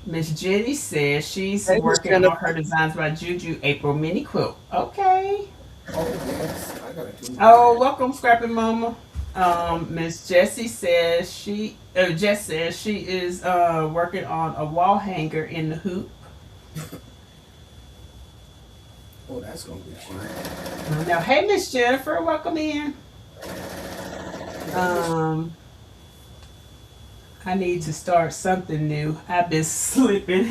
Miss Jenny says she's Hey, Miss working Jennifer. on her designs by Juju April mini quilt. Okay. Oh, yes. I gotta do Oh, welcome, Scrapping Mama. Miss Jessie says Jess says she is working on a wall hanger in the hoop. Oh, that's gonna be cute. Now, hey, Miss Jennifer, welcome in. I need to start something new. I've been slipping.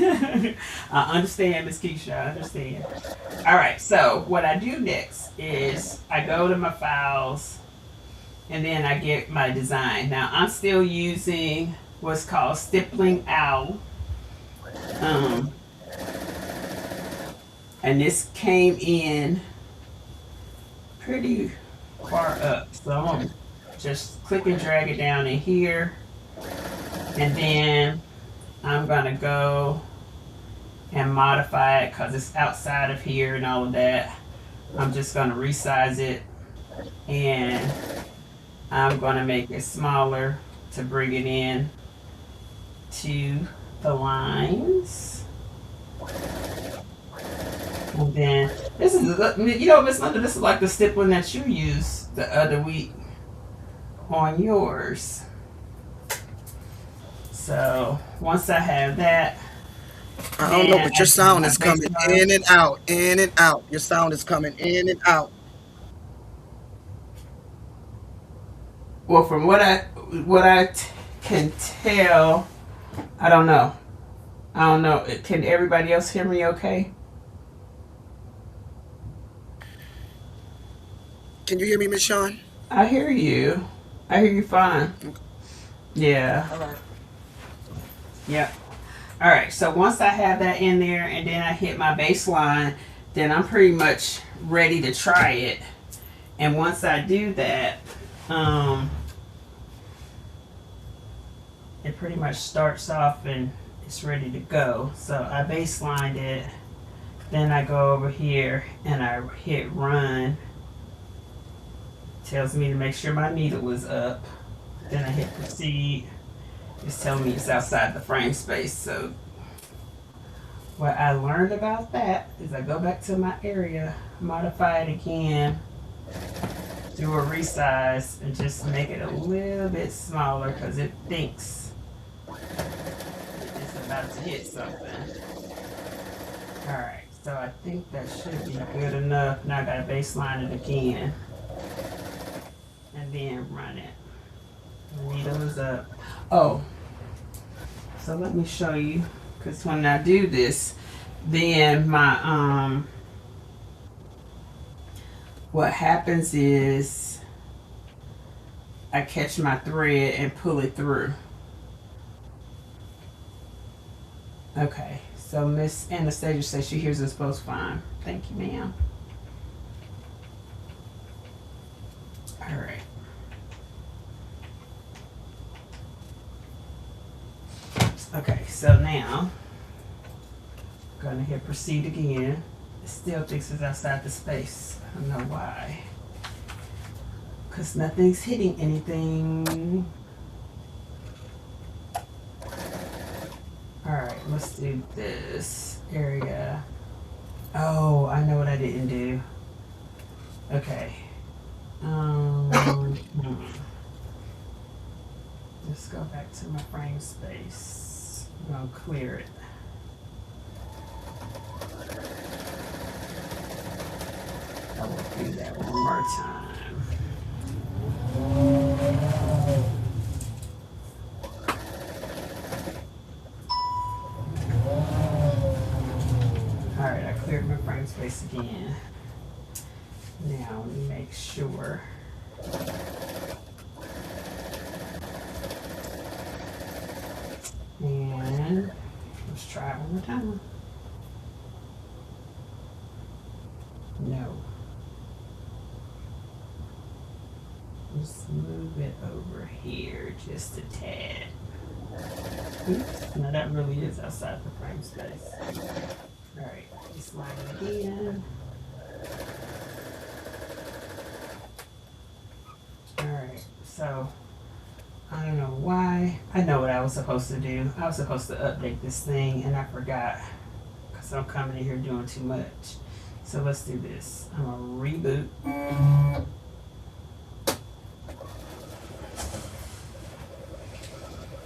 I understand, Miss Keisha. I understand. All right. So what I do next is I go to my files, and then I get my design. Now I'm still using what's called Stippling Owl. And this came in pretty far up. So I'm gonna just click and drag it down in here. And then I'm gonna go and modify it because it's outside of here and all of that. I'm just gonna resize it, and I'm gonna make it smaller to bring it in to the lines. And then this is, you know, Miss Linda, this is like the stippling that you used the other week on yours. So once I have that, I don't know, then but I your do sound my is coming baseline. in and out, in and out. Your sound is coming in and out. Well, from what I can tell, I don't know. I don't know. Can everybody else hear me okay? Can you hear me, Miss Shawn? I hear you. I hear you fine. Yeah. All right. Yep. All right. So once I have that in there, and then I hit my baseline, then I'm pretty much ready to try it. And once I do that, it pretty much starts off and it's ready to go. So I baselined it. Then I go over here and I hit run. Tells me to make sure my needle is up. Then I hit proceed. It's telling me it's outside the frame space. So what I learned about that is I go back to my area, modify it again, do a resize, and just make it a little bit smaller because it thinks it's about to hit something. Alright, so I think that should be good enough. Now I gotta baseline it again. And then run it. The needle is up. Oh, so let me show you. Because when I do this, then my, what happens is I catch my thread and pull it through. Okay, so Miss Anastasia says she hears us both fine. Thank you, ma'am. All right. Okay, so now I'm gonna hit proceed again. It still thinks it's outside the space. I don't know why. Because nothing's hitting anything. Alright, let's do this area. Oh, I know what I didn't do. Okay. Let's go back to my frame space. I'm gonna clear it. I will do that one more time. Alright, I cleared my frame space again. Now let me make sure. And let's try it one more time. No. Just move it over here just a tad. Oops, now that really is outside the frame space. Alright, just line it again. Alright, so I don't know why. I know what I was supposed to do. I was supposed to update this thing and I forgot because I'm coming in here doing too much. So let's do this. I'm gonna reboot.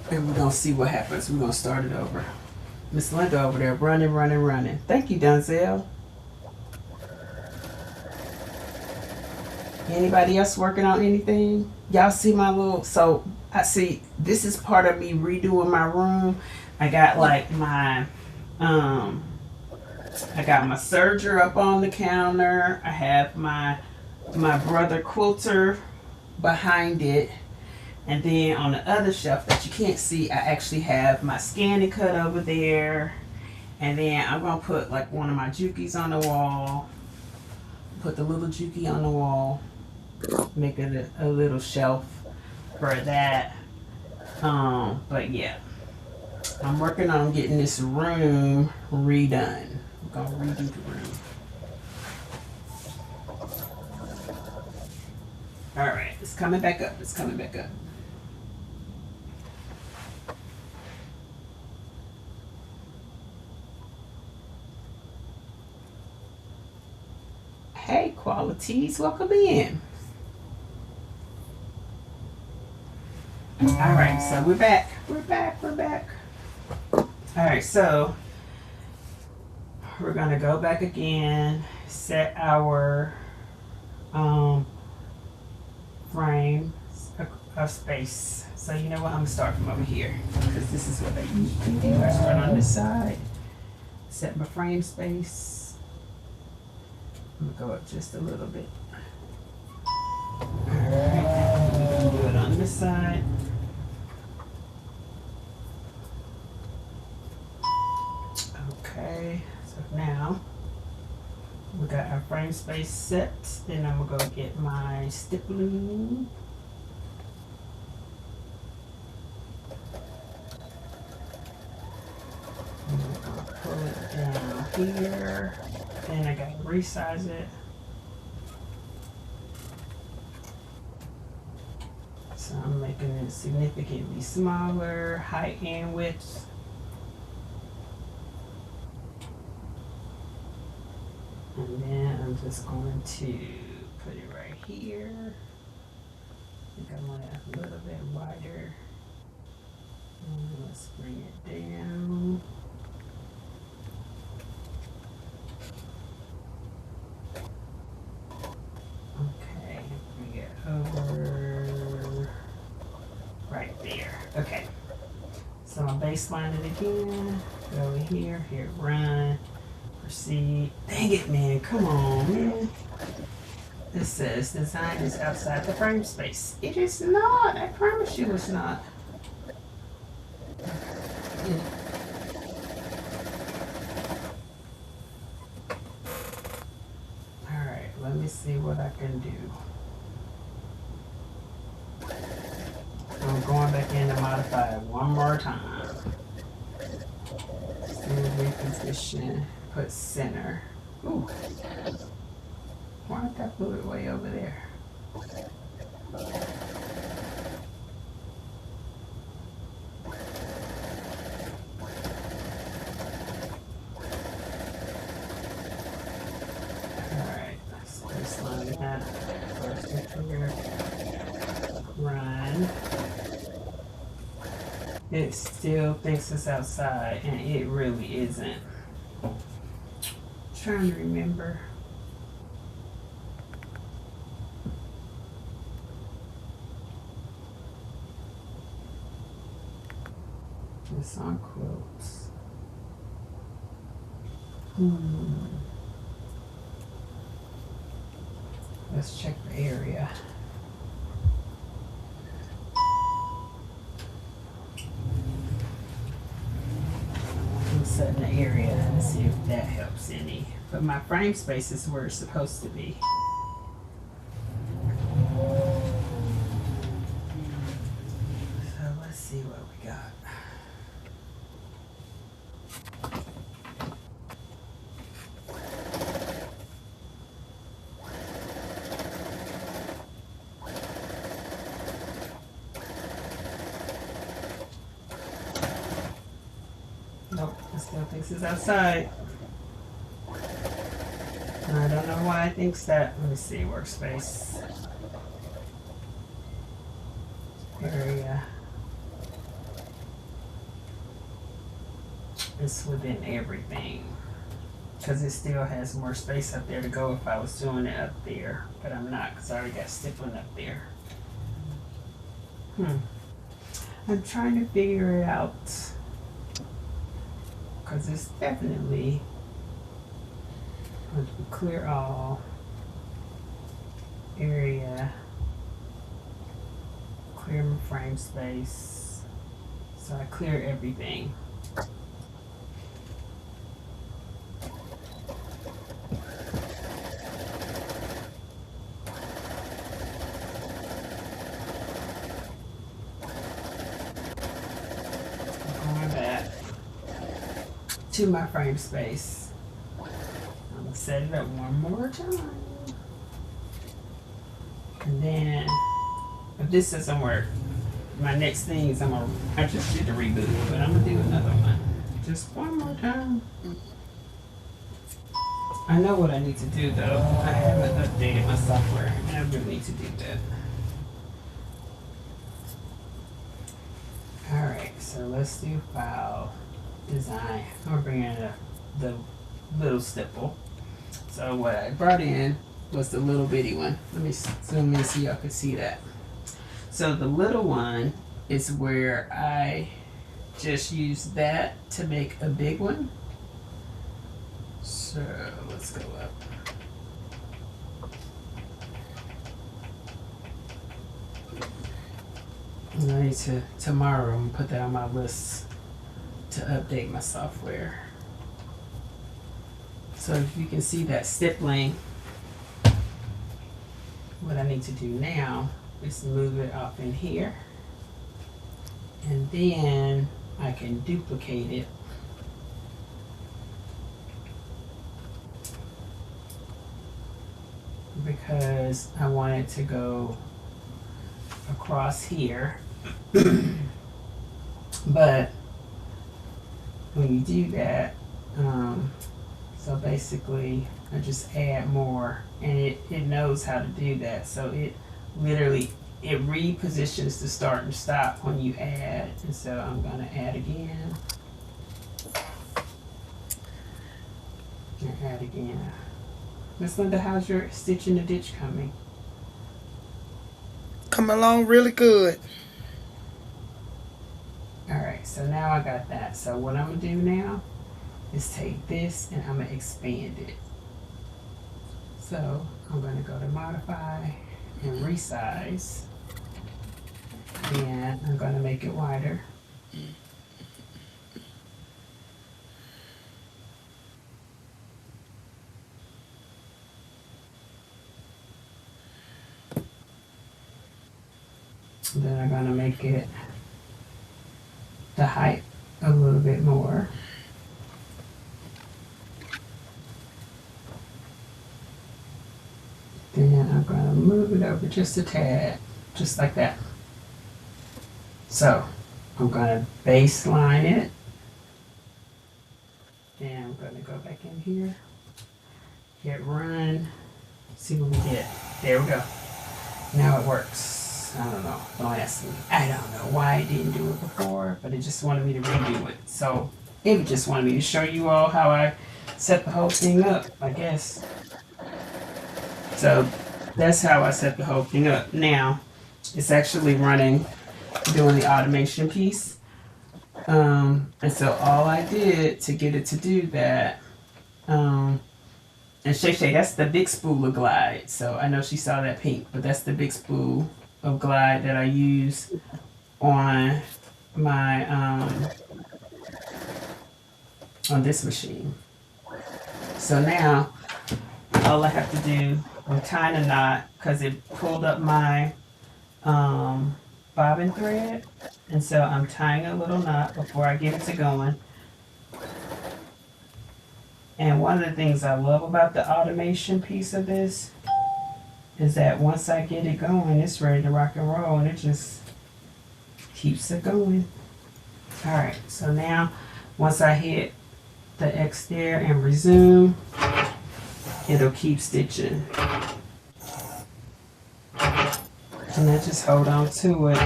And we're gonna see what happens. We're gonna start it over. Miss Linda over there running. Thank you, Donzel. Anybody else working on anything? Y'all see my little, so I see this is part of me redoing my room. I got like my I got my serger up on the counter. I have my brother quilter behind it. And then on the other shelf that you can't see, I actually have my scanning cut over there. And then I'm gonna put like one of my jukis on the wall. Put the little juki on the wall. Make it a little shelf for that. But yeah, I'm working on getting this room redone. I'm gonna redo the room. All right, it's coming back up. It's coming back up. Hey, qualities, welcome in. All right, so we're back. All right, so we're gonna go back again, set our frame of space. So you know what, I'm gonna start from over here because this is what I usually do. I start on this side, set my frame space. I'm gonna go up just a little bit. All right, we're gonna do it on this side. Okay, so now we got our frame space set. Then I'm gonna go get my stippling. I'm gonna pull it down here. Then I gotta resize it. So I'm making it significantly smaller, height and width. And then I'm just going to put it right here. I think I want it a little bit wider. Let's bring it down. Okay, bring it over right there. Okay. So I'll baseline it again. Go over here, hit run, proceed. Dang it, man, come on, man. This says design is outside the frame space. It is not, I promise you it's not. Alright, let me see what I can do. I'm going back in to modify it one more time. Still reposition, put center. Ooh. Why did I put it way over there? Alright, let's baseline that. First configure. Run. It still thinks it's outside, and it really isn't. Trying to remember. It's on quilts. Let's check the area. I'm setting the area and see if that helps any. But my frame space is where it's supposed to be. So let's see what we got. Nope, it still thinks it's outside. I don't know why it thinks that. Let me see, workspace. Area. It's within everything. Because it still has more space up there to go if I was doing it up there. But I'm not, because I already got stippling up there. I'm trying to figure it out. Because it's definitely clear all area, clear my frame space. So I clear everything. Going back to my frame space. I'm gonna set it up one more time. And then, if this doesn't work, my next thing is I just did the reboot, but I'm gonna do another one. Just one more time. I know what I need to do though. I haven't updated my software, and I really need to do that. Alright, so let's do file, design. I'm gonna bring in the little stipple. So what I brought in was the little bitty one. Let me zoom in so y'all can see that. So the little one is where I just use that to make a big one. So let's go up. And I need to, tomorrow, I'm gonna put that on my list to update my software. So if you can see that stippling, what I need to do now is move it off in here. And then I can duplicate it. Because I want it to go across here. But when you do that, so basically I just add more, and it knows how to do that. So it literally it repositions the start and stop when you add. And so I'm going to add again. And add again. Miss Linda, how's your stitch in the ditch coming? Coming along really good. Alright, so now I got that. So what I'm going to do now is take this and I'm going to expand it. So I'm going to go to modify and resize. And I'm going to make it wider. Then I'm going to make it the height a little bit more. Then I'm going to move it over just a tad, just like that. So I'm going to baseline it. And I'm going to go back in here, hit run, see what we get. There we go. Now it works. I don't know. Don't ask me. I don't know why it didn't do it before, but it just wanted me to redo it. So it just wanted me to show you all how I set the whole thing up, I guess. So that's how I set the whole thing up. Now it's actually running, doing the automation piece. And so all I did to get it to do that, and Shay Shay, that's the big spool of glide. So I know she saw that pink, but that's the big spool of glide that I use on my on this machine. So now all I have to do, I'm tying a knot because it pulled up my bobbin thread, and so I'm tying a little knot before I get it to going. And one of the things I love about the automation piece of this is that once I get it going, it's ready to rock and roll, and it just keeps it going. All right, so now once I hit the X there and resume, it'll keep stitching. And I just hold on to it.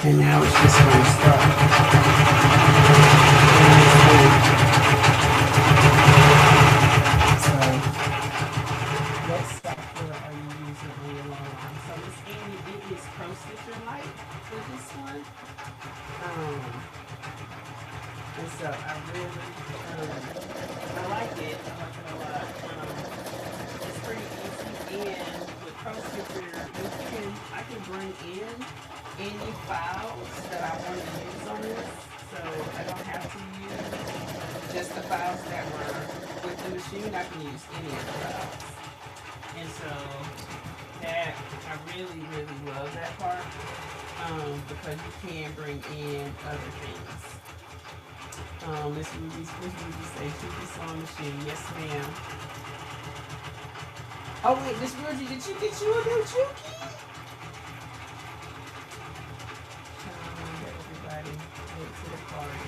And now it's just going to start. So I really, I like it. I like it a lot. It's pretty easy, and with Pro Stitcher, I can bring in any files that I want to use on this, so I don't have to use just the files that were with the machine. I can use any of the files, and so that I really, really love that part because you can bring in other things. Miss Ruby says Juki sewing machine. Yes, ma'am. Oh wait, Miss Ruby, did you get you a new Juki? Everybody went to the party.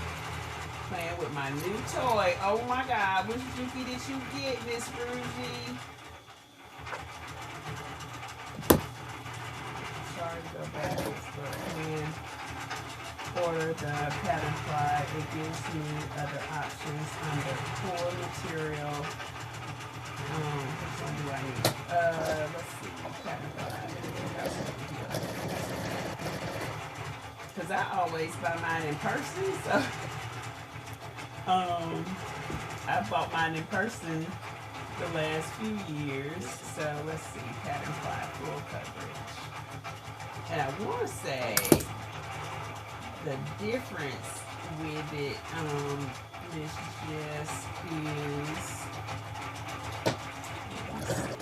Playing with my new toy. Oh my God, which Juki did you get, Miss Ruby? Sorry to go backwards, but man. Order the pattern fly. It gives me other options under core material. Which one do I need? Let's see. Pattern fly. Because I always buy mine in person, so I bought mine in person the last few years. So let's see. Pattern fly full coverage. And I want to say the difference with it, this just is, let's see.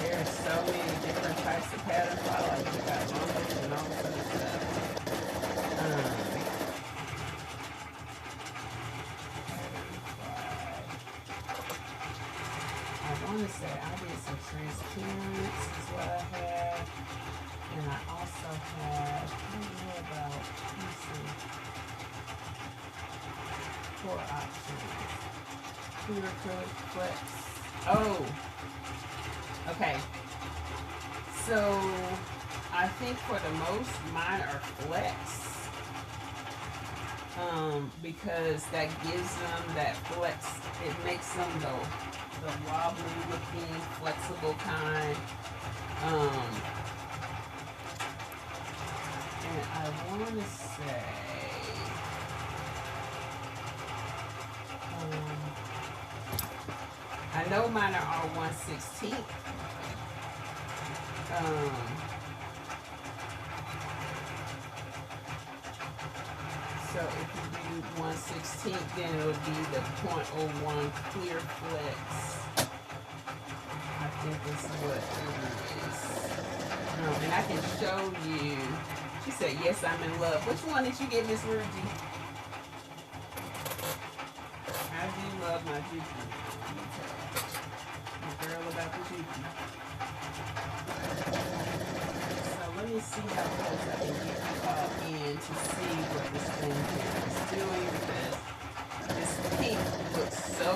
There are so many different types of pattern fly, like you got longers and all this other stuff. I want to say I did some transparency is what I had, and I also had, I don't know about piecing. clear acrylic flex. Oh, okay. So I think for the most, mine are flex. Because that gives them that flex. It makes them the wobbly looking, flexible kind. And I want to say, I know mine are all 1/16. So if you do 1/16, then it'll be the 0.01 clear flex. I think that's what it is. And I can show you. She said, yes, I'm in love. Which one did you get, Miss Rudy? I do love my Juki. The girl about the Juki. So let me see how close I can get you all in to see what this thing is doing, because this pink looks so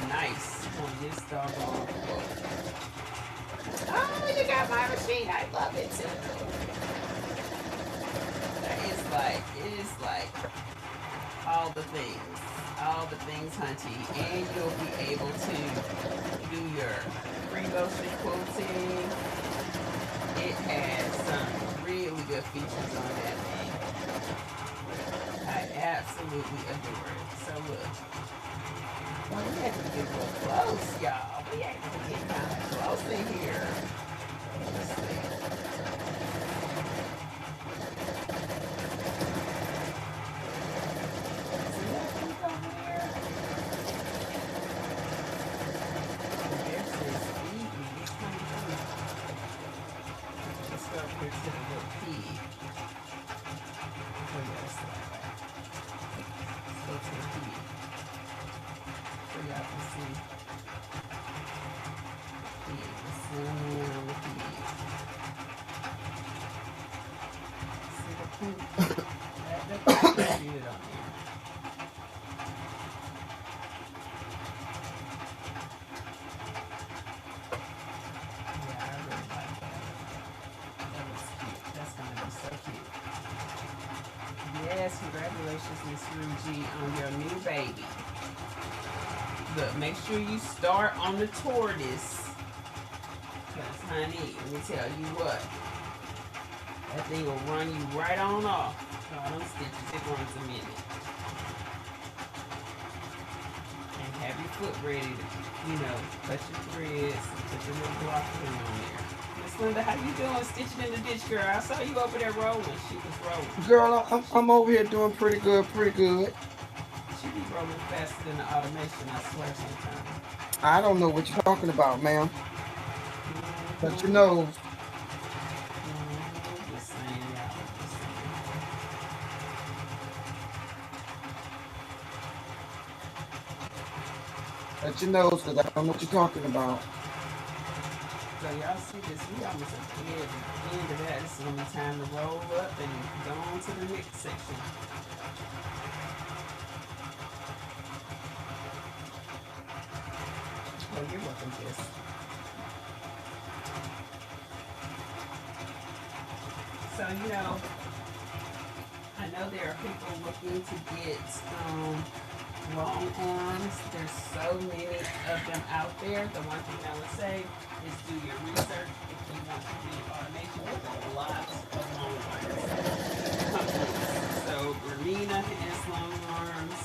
nice on this doggone quilt. Oh, you got my machine. I love it too. It is like all the things, hunty, and you'll be able to do your pre-motion quilting. It has some really good features on that thing. I absolutely adore it. So look, well, we have to get real close, y'all. We have to get kind of close in here. Let's see. Yes, congratulations, Miss Ruji, on your new baby. Look, make sure you start on the tortoise. Because, honey, let me tell you what. That thing will run you right on off. All them stitches, it runs a minute. And have your foot ready to, cut your threads, put your little block thing on there. Miss Linda, how you doing stitching in the ditch, girl? I saw you over there rolling. She was rolling. Girl, I'm over here doing pretty good. She be rolling faster than the automation, I swear sometimes. I don't know what you're talking about, ma'am. But Just saying, y'all. because I don't know what you're talking about. So y'all see this, we almost at the end of that. This is when it's time to roll up and go on to the next section. Oh, you're welcome, Jess. So, I know there are people looking to get long arms. There's so many of them out there. The one thing I would say is do your research if you want to do automation. There's a lot of long arms companies. So Bernina has long arms.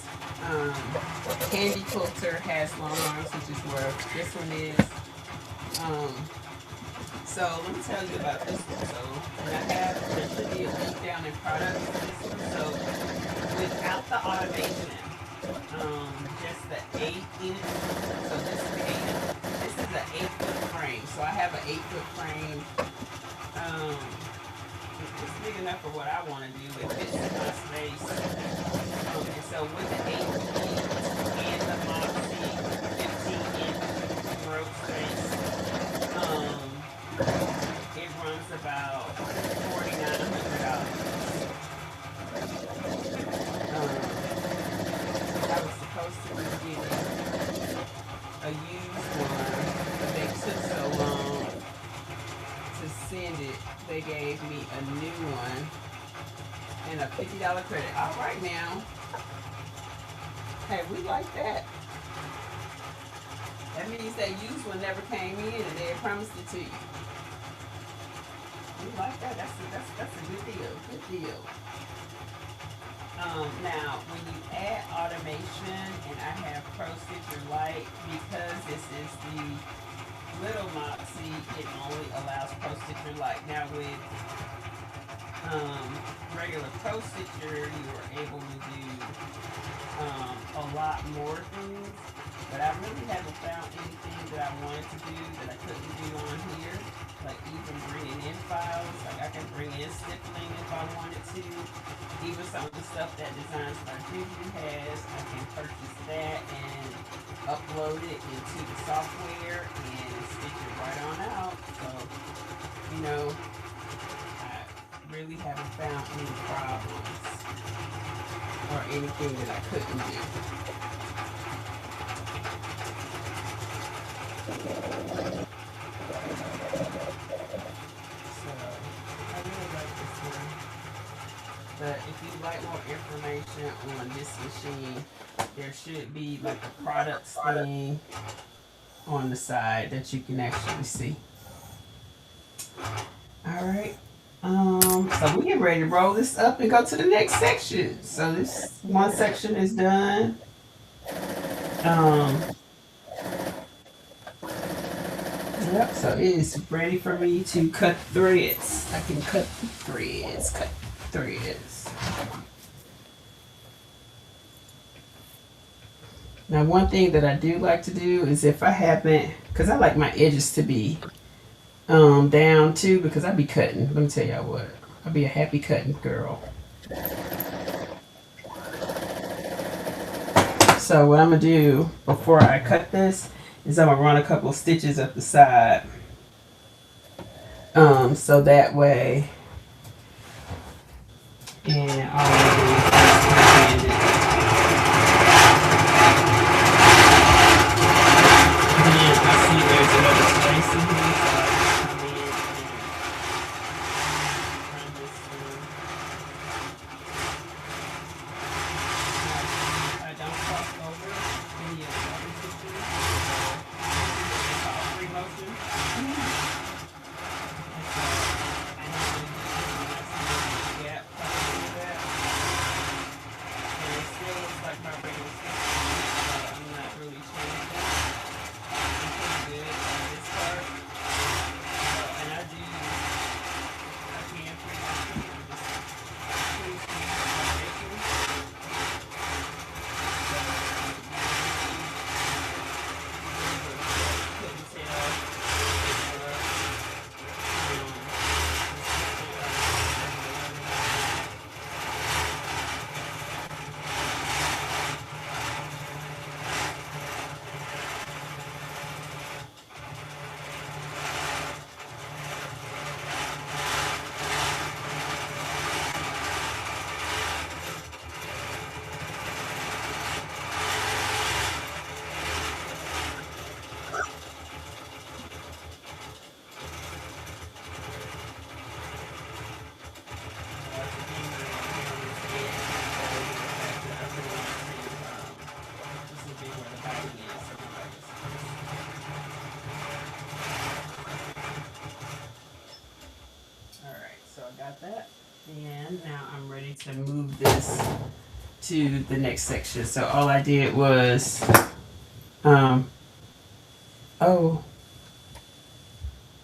Candy Quilter has long arms, which is where this one is. So let me tell you about this one. So there should be a link down in products for this one. So without the automation, just the 8-inch. So this is an 8-foot frame. So I have an 8-foot frame. It's big enough for what I want to do. It fits in my space. And so with the 8-inch and the M.A.C 15-inch rope space, it runs about $4,900. I was supposed to be getting me a new one and a $50 credit. All right now. Hey, we like that. That means that used one never came in and they promised it to you. We like that. That's a good deal. Good deal. Now, when you add automation, and I have Pro Stitcher Lite, because this is the little M.A.C, it only allows Pro Stitcher Lite. Now, with regular Pro Stitcher, you are able to do a lot more things, but I really haven't found anything that I wanted to do that I couldn't do on here. Like even bringing in files, like I can bring in stippling if I wanted to. Even some of the stuff that Designs by Juju has, I can purchase that and upload it into the software and stitch it right on out. So, you know, I really haven't found any problems or anything that I couldn't do. But if you'd like more information on this machine, there should be like a products thing on the side that you can actually see. All right. So we get ready to roll this up and go to the next section. So this one section is done. Yep, so it is ready for me to cut threads. I can cut the threads, cut threads. Now one thing that I do like to do is if I happen, because I like my edges to be down too, because I be cutting. Let me tell y'all what, I'll be a happy cutting girl. So what I'm gonna do before I cut this is I'm gonna run a couple of stitches up the side, so that way, and all I'm gonna do is hand it. And then I see there's another space in here, so I come in and run this through. I don't cross over any of the other stitches. It's called free motion. And so I normally just do a gap over that. And it still looks like my regular stitch, so I'm not really changing it. I'm pretty good on this part. So, and I can free motion. I'm just pretty sweet on my stitches. That, and now I'm ready to move this to the next section. So all I did was oh,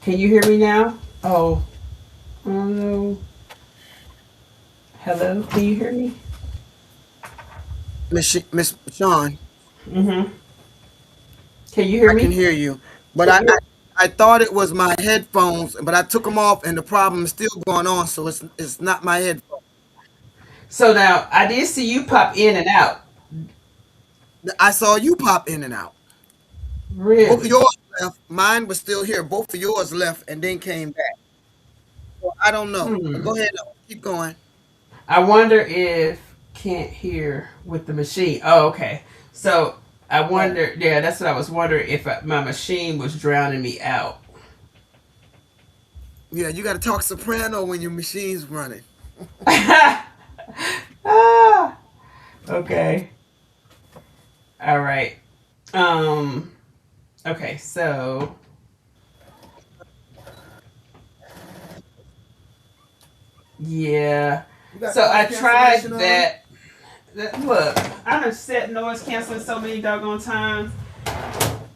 can you hear me now? Oh no, hello, can you hear me? Miss Sean, Can you hear I me? can hear you, but I thought it was my headphones, but I took them off, and the problem is still going on. So it's not my headphones. So now I did see you pop in and out. I saw you pop in and out. Both of Really? yours left. Mine was still here. Both of yours left and then came back. So I don't know. But Hmm. go ahead. Keep going. I wonder if can't hear with the machine. Oh, okay. So I Oh, wonder. Yeah, that's what I was wondering if my machine was drowning me out. Yeah, you got to talk soprano when your machine's running. Ah, okay. All right. Um. Okay. So yeah. You got So I noise tried cancellation on? that. Look, I done set noise canceling so many doggone times.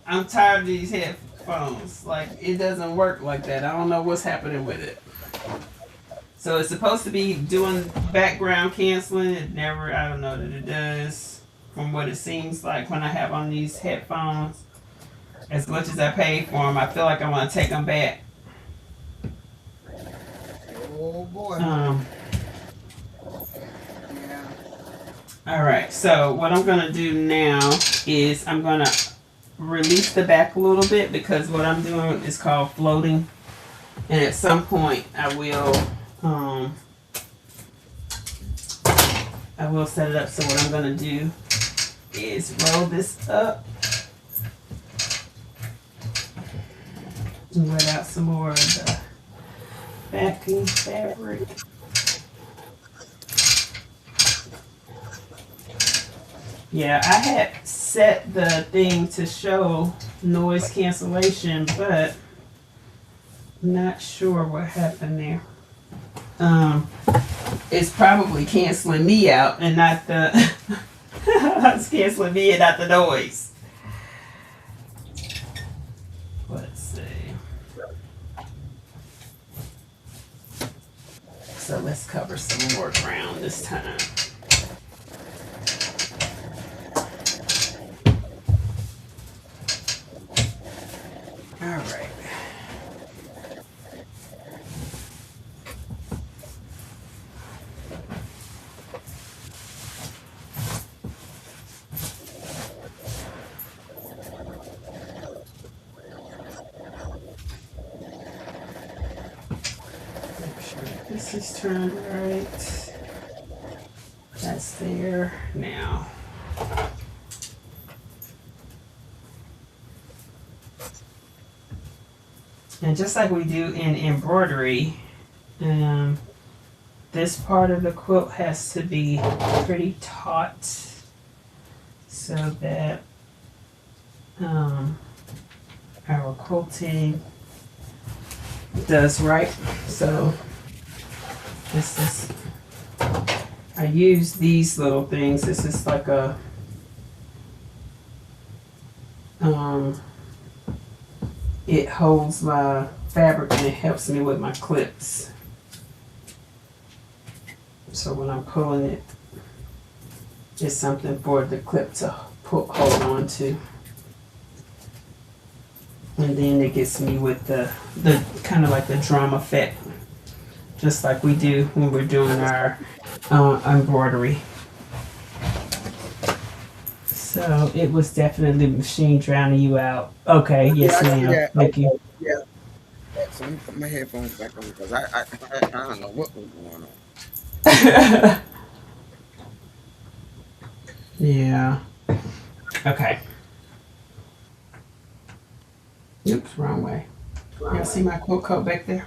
I'm tired of these headphones. Like it doesn't work like that. I don't know what's happening with it. So it's supposed to be doing background canceling. It never. I don't know that it does. From what it seems like when I have on these headphones, as much as I paid for them, I feel like I want to take them back. Oh boy. Yeah. All right. So what I'm gonna do now is I'm gonna release the back a little bit because what I'm doing is called floating, and at some point um I will set it up. So what I'm gonna do is roll this up and let out some more of the backing fabric. Yeah, I had set the thing to show noise cancellation, but I'm not sure what happened there. It's probably canceling me out and not the it's canceling me and not the noise. Let's see. So let's cover some more ground this time. All right. Make sure this is turned right. That's there now. And just like we do in embroidery, this part of the quilt has to be pretty taut so that our quilting does right. So this is, I use these little things. This is like a it holds my fabric and it helps me with my clips. So when I'm pulling it, it's something for the clip to hold on to. And then it gets me with the kind of like the drum effect, just like we do when we're doing our embroidery. So it was definitely the machine drowning you out. Okay, yes Yeah, I see ma'am. that. Thank you. Yeah. So let me put my headphones back on because I don't know what was going on. Yeah. Okay. Oops, wrong way. Y'all see my quilt coat back there?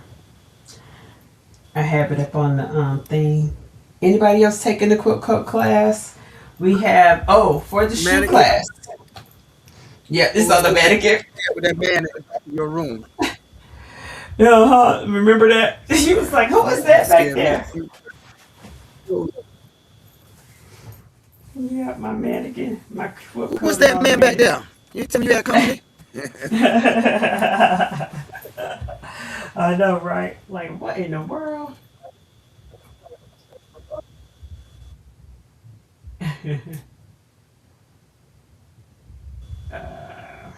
I have it up on the thing. Anybody else taking the quilt coat class? We have for the shoe Mannequin. class. Yeah, it's on the mannequin. Yeah, with that man in your room. Yeah, remember that? She was like, "Who was that back Scared there?" me. Yeah, my mannequin, my quilt coat. Who's that man back there? You tell me you had company? I know, right? Like, what in the world? uh,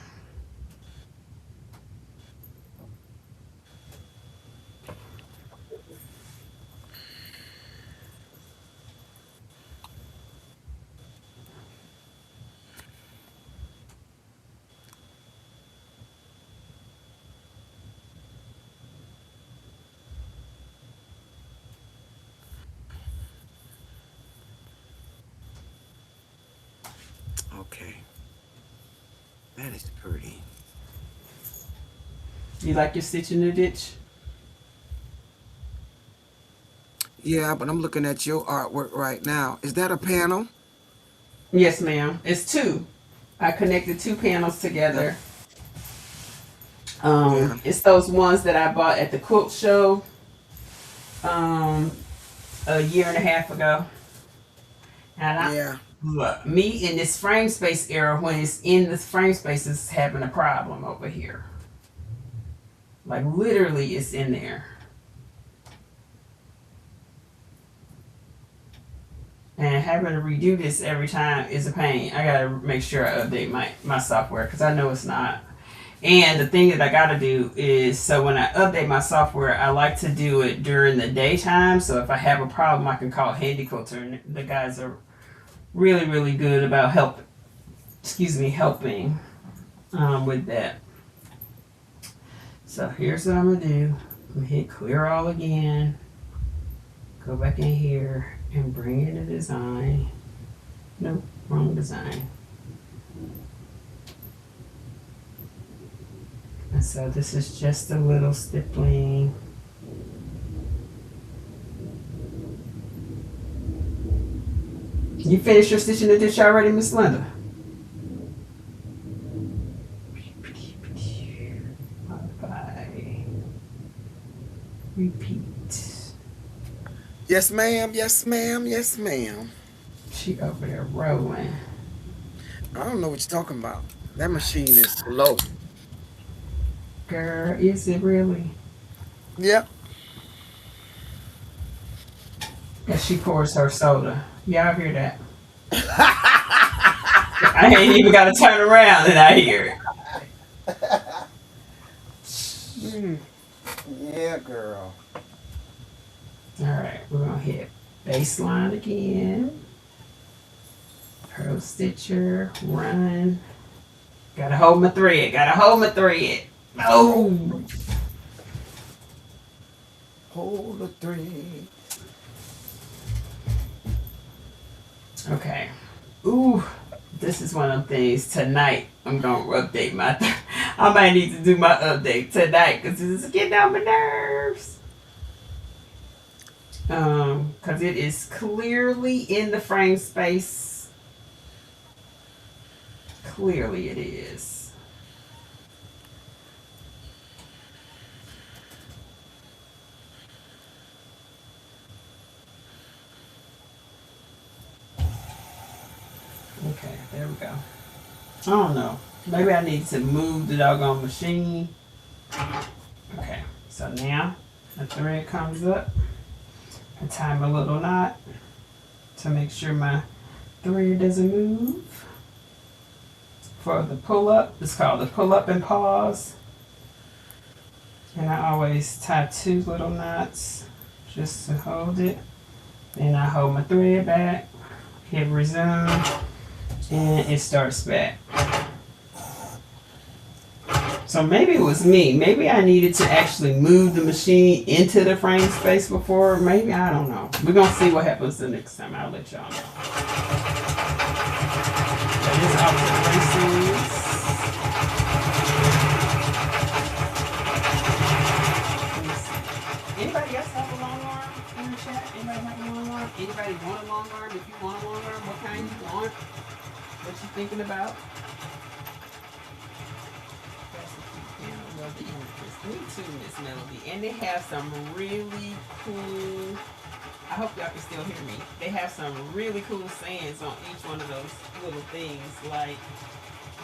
Okay. That is pretty. you like your stitch in the ditch? Yeah, but I'm looking at your artwork right now. Is that a panel? Yes, ma'am. It's two. I connected two panels Yeah. together. Yeah. It's those ones that I bought at the quilt show um, a year and a half ago. And Yeah. look, me in this frame space era, when it's in the frame space, is having a problem over here. Like literally, it's in there. And having to redo this every time is a pain. I gotta make sure I update my software because I know it's not. And the thing that I gotta do is, so when I update my software, I like to do it during the daytime. So if I have a problem, I can call Handy Quilter, and the guys are really, really good about helping with that. So here's what I'm gonna do. I'm gonna hit clear all again. Go back in here and bring in the design. Nope, wrong design. And so this is just a little stippling. You finished your stitching the ditch already, Miss Linda? Modify. Repeat. Yes, ma'am. Yes, ma'am. Yes, ma'am. She over there rolling. I don't know what you're talking about. That machine is slow. Girl, is it really? Yep. As she pours her soda. Y'all hear that? I ain't even got to turn around and I hear it. Mm. Yeah, girl. All right, we're going to hit baseline again. Pearl stitcher, run. Gotta hold my thread. Gotta hold my thread. Oh! Hold the thread. Okay. Ooh, this is one of them things. Tonight, I'm going to update my... I might need to do my update tonight because this is getting on my nerves. Because it is clearly in the frame space. Clearly it is. Okay, there we go. I don't know. Maybe I need to move the doggone machine. Okay, so now the thread comes up. I tie my little knot to make sure my thread doesn't move. For the pull up, it's called the pull up and pause. And I always tie two little knots just to hold it. Then I hold my thread back, hit resume, and it starts back. So maybe it was me. Maybe I needed to actually move the machine into the frame space before. Maybe, I don't know. We're going to see what happens the next time. I'll let y'all know. That is off to the races. Anybody else have a long arm in the chat? Anybody have a long arm? Anybody want a long arm? If you want a long arm, what kind you want? What you thinking about? Love the images. Me too, Miss Melody. And they have some really cool, I hope y'all can still hear me. They have some really cool sayings on each one of those little things. Like,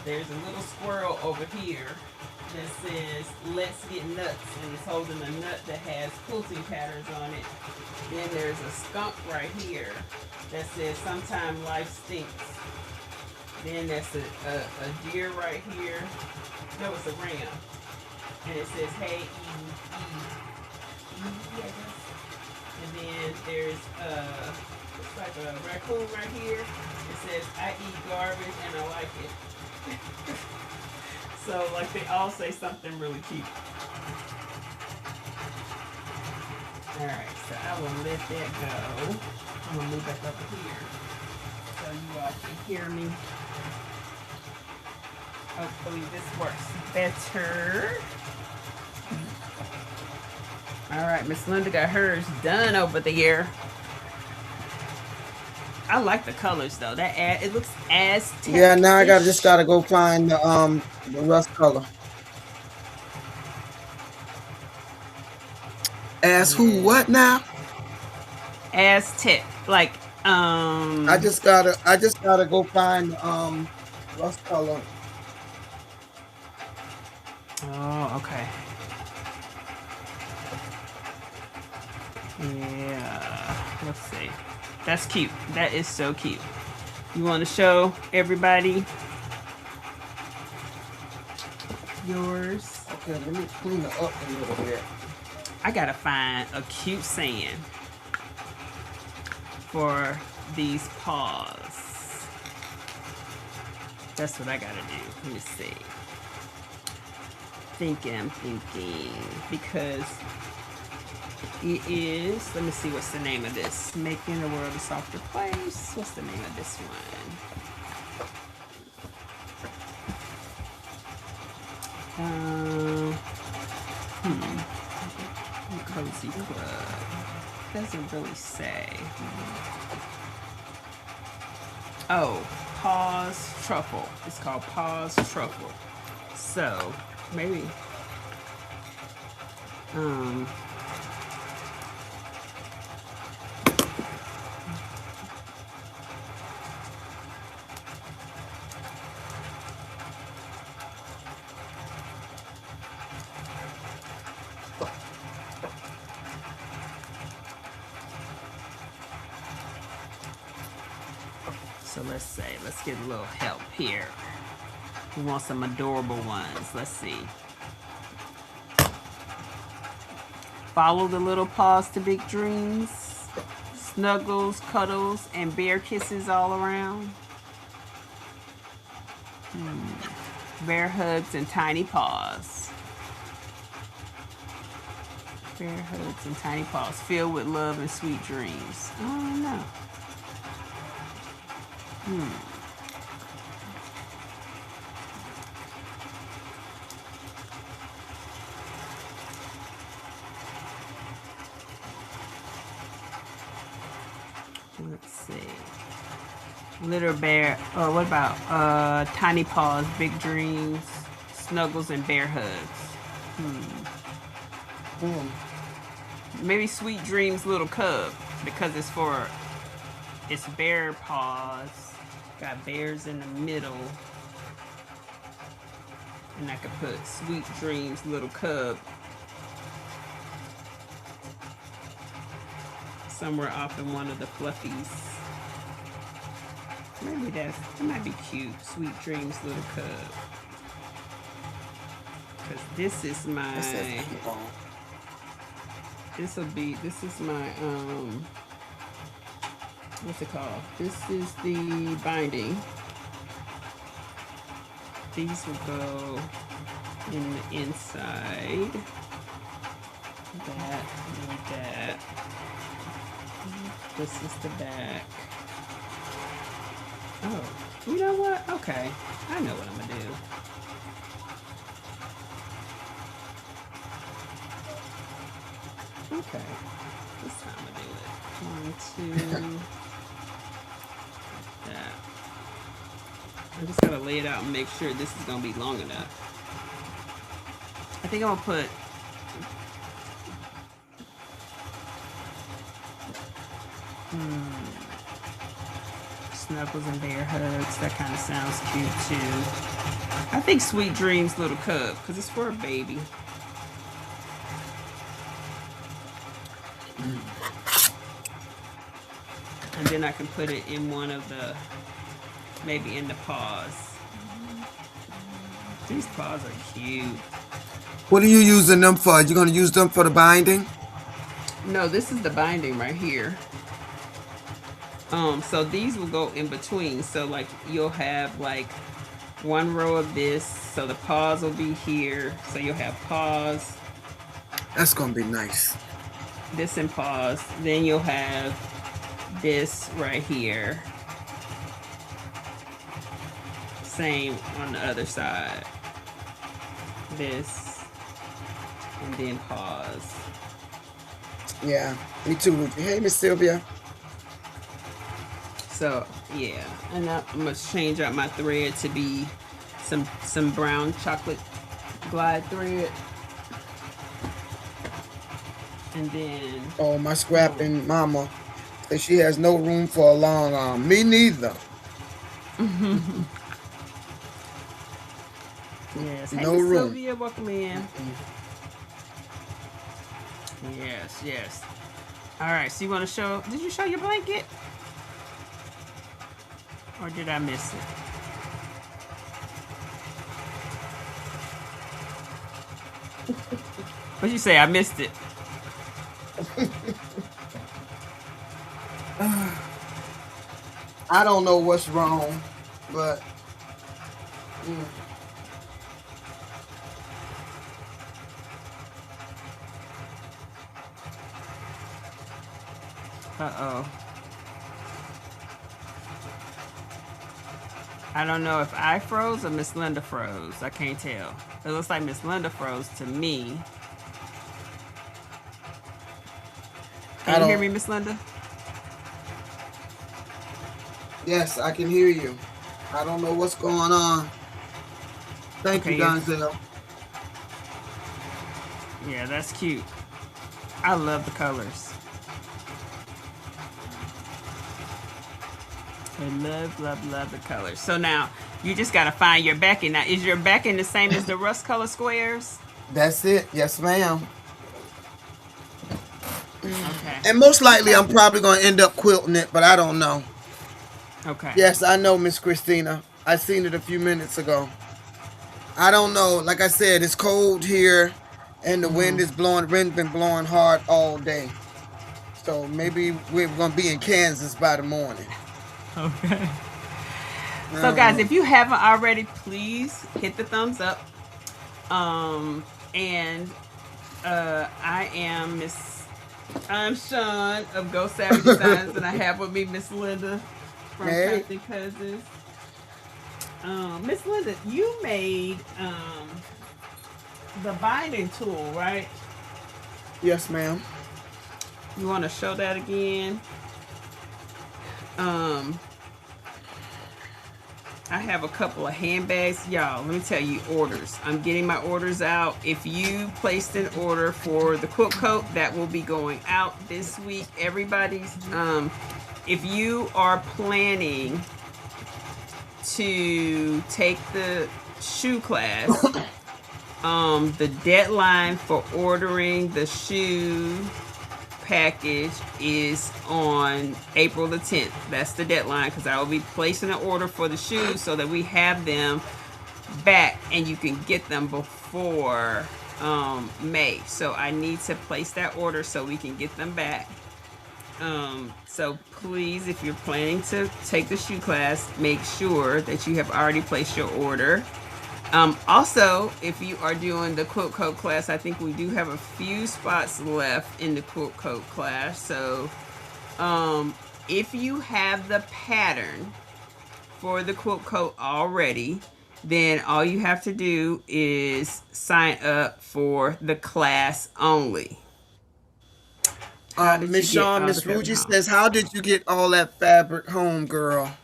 there's a little squirrel over here that says, let's get nuts. And it's holding a nut that has quilting patterns on it. Then there's a skunk right here that says, sometime life stinks. Then there's a deer right here. No, it's a ram. And it says, hey, Eve, I guess. And then there's looks like a raccoon right here. It says, I eat garbage and I like it. So, like, they all say something really cute. Alright, so I will let that go. I'm going to move back over here so you all can hear me. Hopefully this works better. All right, Miss Linda got hers done over there. I like the colors though. It looks Yeah, now I got just Aztec-ish. gotta go find the rust color. As who? Yeah, What now? Aztec. Like I just gotta go find rust color. oh, okay. Yeah. Let's see. That's cute. That is so cute. You want to show everybody yours? Okay, let me clean it up a little bit. I gotta find a cute saying for these paws. That's what I gotta do. Let me see. I'm thinking. Because it is, let me see what's the name of this. Making the world a softer place. What's the name of this one? Cozy Club. Doesn't really say. Oh, Paws Truffle. It's called Paws Truffle. So maybe so let's get a little help here. We want some adorable ones. Let's see. Follow the little paws to big dreams. Snuggles, cuddles, and bear kisses all around. Bear hugs and tiny paws. Bear hugs and tiny paws filled with love and sweet dreams. Oh no. Let's see. Little bear. Oh, what about tiny paws, big dreams, snuggles, and bear hugs? Maybe sweet dreams, little cub, because it's bear paws. Got bears in the middle, and I could put sweet dreams, little cub somewhere off in one of the fluffies. Maybe that might be cute. Sweet dreams, little cub. Because this is my. This is my what's it called? This is the binding. These will go in the inside. That and that. This is the back. Oh, you know what? Okay, I know what I'm gonna do. Okay, this time I do it. 1, 2. That. I just gotta lay it out and make sure this is gonna be long enough. I think I'm gonna put. Snuggles and bear hugs. That kind of sounds cute too. I think Sweet Dreams Little Cub because it's for a baby. And then I can put it in one of the, maybe in the paws. These paws are cute. What are you using them for? You gonna use them for the binding? No, this is the binding right here. So these will go in between. So like you'll have like one row of this. So the paws will be here. So you'll have paws. That's gonna be nice. This and paws. Then you'll have this right here. Same on the other side. This and then paws. Yeah, me too, Ruby. Hey, Miss Sylvia. So yeah, and I'm gonna change out my thread to be some brown chocolate glide thread, and then Oh, my um, scrapping mama says she has no room for a long arm. Me neither. yes. Hey, No Miss room. Sylvia, welcome in. Yes, yes. All right. So you want to show? Did you show your blanket, or did I miss it? What'd you say? I missed it. I don't know what's wrong, but mm, Uh-oh. I don't know if I froze or Miss Linda froze. I can't tell. It looks like Miss Linda froze to me. I Can you hear don't. me, Miss Linda? Yes, I can hear you. I don't know what's going on. Thank you, Okay, yeah. Donzel. Yeah, that's cute. I love the colors. I love, love, love the colors. So now you just gotta find your backing. Now, is your backing the same as the rust color squares? That's it. Yes, ma'am. Okay. And most likely, Okay. I'm probably going to end up quilting it, but I don't know. Okay. Yes, I know, Miss Christina. I seen it a few minutes ago. I don't know. Like I said, it's cold here, and the wind is blowing. The wind been blowing hard all day. So maybe we're going to be in Kansas by the morning. Okay. I So don't guys, know. if you haven't already, please hit the thumbs up. And I am I'm Sean of Go Savvy Designs, and I have with me Miss Linda from Hey. Crafting Cousins. Miss Linda, you made the binding tool, right? Yes, ma'am. You want to show that again? Um, I have a couple of handbags. Y'all, let me tell you, orders. I'm getting my orders out. If you placed an order for the quilt coat, that will be going out this week. Everybody's, if you are planning to take the shoe class, the deadline for ordering the shoe package is on April the 10th. That's the deadline, because I will be placing an order for the shoes so that we have them back and you can get them before May. So I need to place that order so we can get them back. So please, if you're planning to take the shoe class, make sure that you have already placed your order. Also, if you are doing the quilt coat class, I think we do have a few spots left in the quilt coat class. So if you have the pattern for the quilt coat already, then all you have to do is sign up for the class only. How did you Miss get Shawn, all the Miss fabric Ruji home? says, how did you get all that fabric home, girl?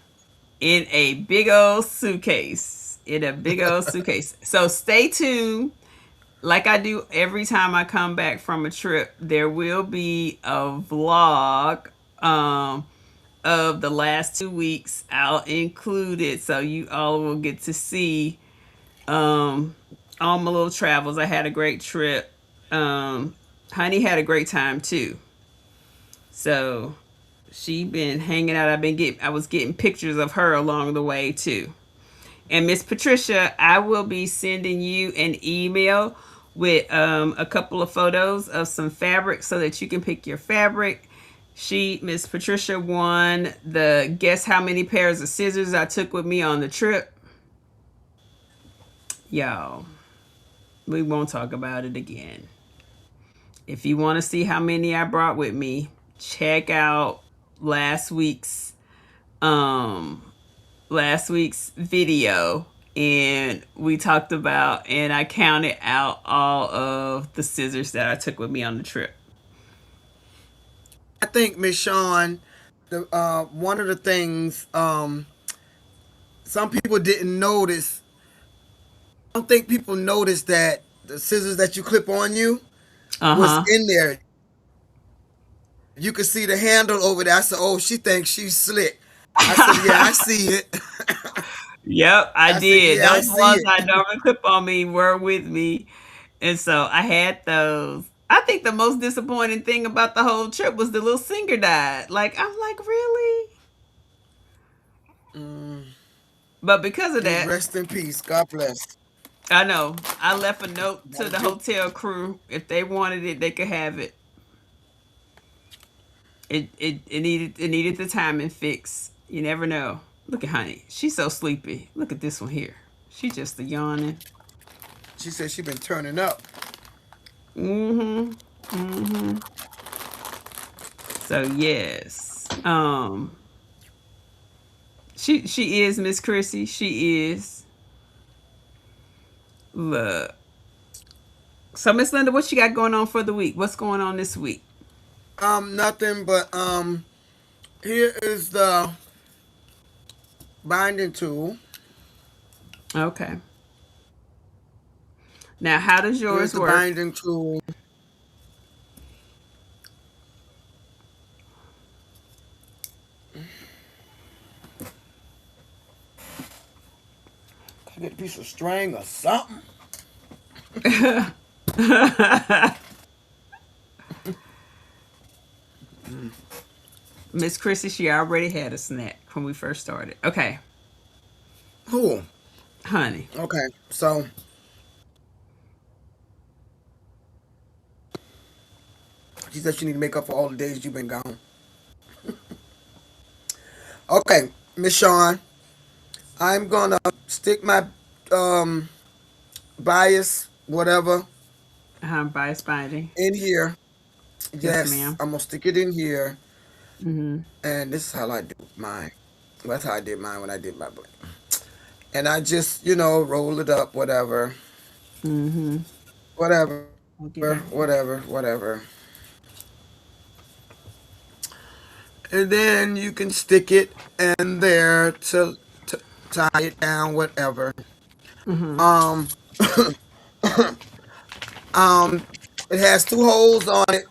In a big old suitcase. In a big old suitcase. So stay tuned. Like I do every time I come back from a trip, there will be a vlog of the last 2 weeks. I'll include it so you all will get to see all my little travels. I had a great trip. Honey had a great time too. So she been hanging out. I was getting pictures of her along the way too. And Miss Patricia, I will be sending you an email with a couple of photos of some fabric so that you can pick your fabric. Miss Patricia, won the guess how many pairs of scissors I took with me on the trip. Y'all, we won't talk about it again. If you want to see how many I brought with me, check out last week's video, and we talked about, and I counted out all of the scissors that I took with me on the trip. I think Miss Shawn, the one of the things some people didn't notice. I don't think people noticed that the scissors that you clip on you was Uh-huh. in there. You could see the handle over there. I said, "Oh, she thinks she's slick." I said, "Yeah, I see it." Yep, I I said, did. "Yeah, I Those see ones it." I normally clip on me were with me. And so I had those. I think the most disappointing thing about the whole trip was the little singer died. Like, I'm like, really? Mm, But because of that, rest in peace. God bless. I know I left a note to Gotta the give. hotel crew. If they wanted it, they could have it. It needed the timing fix. You never know. Look at Honey. She's so sleepy. Look at this one here. She just a yawning. She said she been turning up. Mm-hmm. Mm-hmm. So yes. She is Miss Chrissy. She is. Look. So Miss Linda, what you got going on for the week? What's going on this week? Nothing but here is the binding tool. Okay. Now, how does Here's yours the work? binding tool. Can I get a piece of string or something? Miss Chrissy, she already had a snack when we first started. Okay, Cool. honey. Okay, so she said she need to make up for all the days you've been gone. Okay, Miss Shawn, I'm gonna stick my um bias whatever Bias binding. in here. Yes, Yes, ma'am. I'm gonna stick it in here, Mm-hmm. and this is how I do mine. That's how I did mine when I did my blend. And I just, roll it up, whatever, Mm-hmm. whatever, I'll get back to that. whatever. And then you can stick it in there to tie it down, whatever. Mm-hmm. Um, um, it has two holes on it.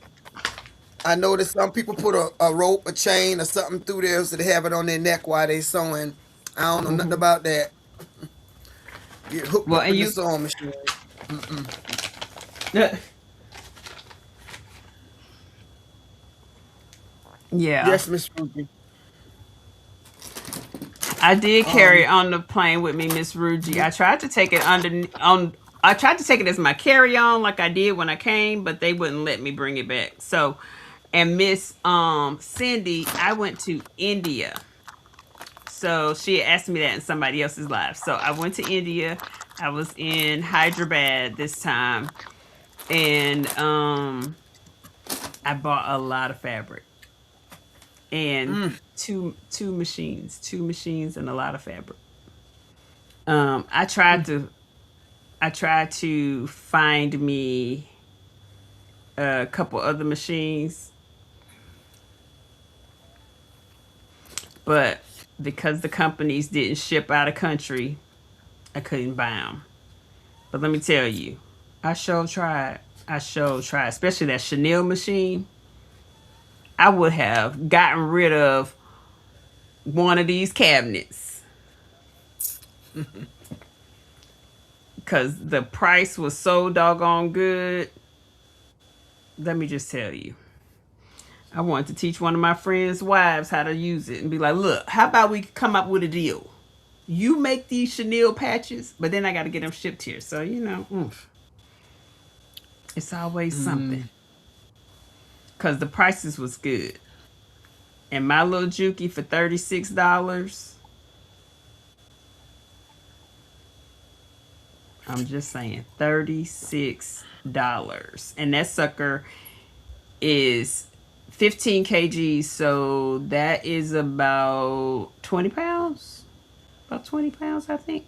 I noticed some people put a rope, a chain, or something through there so they have it on their neck while they sewing. I don't know nothing Mm-hmm. about that. Get hooked Well, up and in the you. sewing machine. Yeah, Yes, Miss Ruby. I did carry Um, it on the plane with me, Miss Ruji. I tried to take it under on. I tried to take it as my carry on, like I did when I came, but they wouldn't let me bring it back. So, and Miss Cindy, I went to India. So she asked me that in somebody else's life. So I went to India. I was in Hyderabad this time, and I bought a lot of fabric and two machines, and a lot of fabric. Um, I tried to I tried to find me a couple other machines, but because the companies didn't ship out of country, I couldn't buy them. But let me tell you, I sure tried. I sure tried, especially that Chanel machine. I would have gotten rid of one of these cabinets because the price was so doggone good. Let me just tell you. I wanted to teach one of my friends' wives how to use it and be like, look, how about we come up with a deal? You make these chenille patches, but then I got to get them shipped here. So, it's always something because the prices was good. And my little Juki for $36, I'm just saying, $36. And that sucker is 15 kgs. So that is about 20 pounds. About 20 pounds, I think.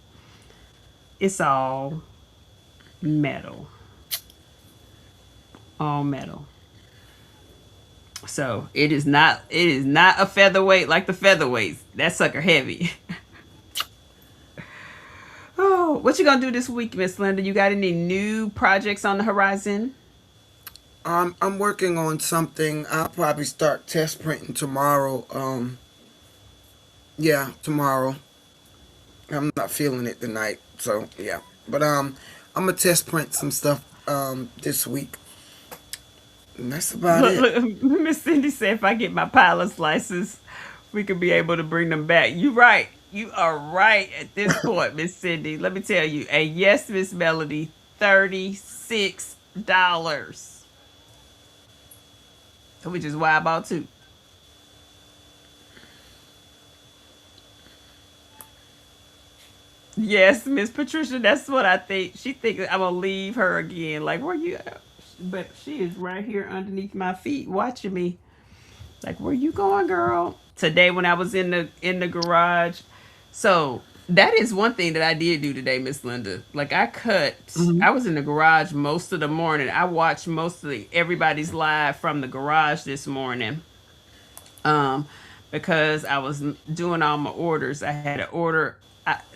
It's all metal. All metal. So it is not a featherweight like the featherweights. That sucker heavy. Oh, what you gonna do this week, Miss Linda? You got any new projects on the horizon? I'm working on something. I'll probably start test printing tomorrow. Yeah, tomorrow. I'm not feeling it tonight, so yeah. But I'm gonna test print some stuff this week. And that's about Look, it. look, Miss Cindy said if I get my pilot's license, we could be able to bring them back. You right. You are right at this point, Miss Cindy. Let me tell you. And yes, Miss Melody, $36. Which is why about too. Yes, Miss Patricia, that's what I think. She thinks I'm gonna leave her again. Like, where you at? But she is right here underneath my feet watching me. Like, where you going, girl? Today when I was in the garage. So that is one thing that I did do today, Miss Linda. Like I was in the garage most of the morning. I watched mostly everybody's live from the garage this morning. Um, because I was doing all my orders. I had to order.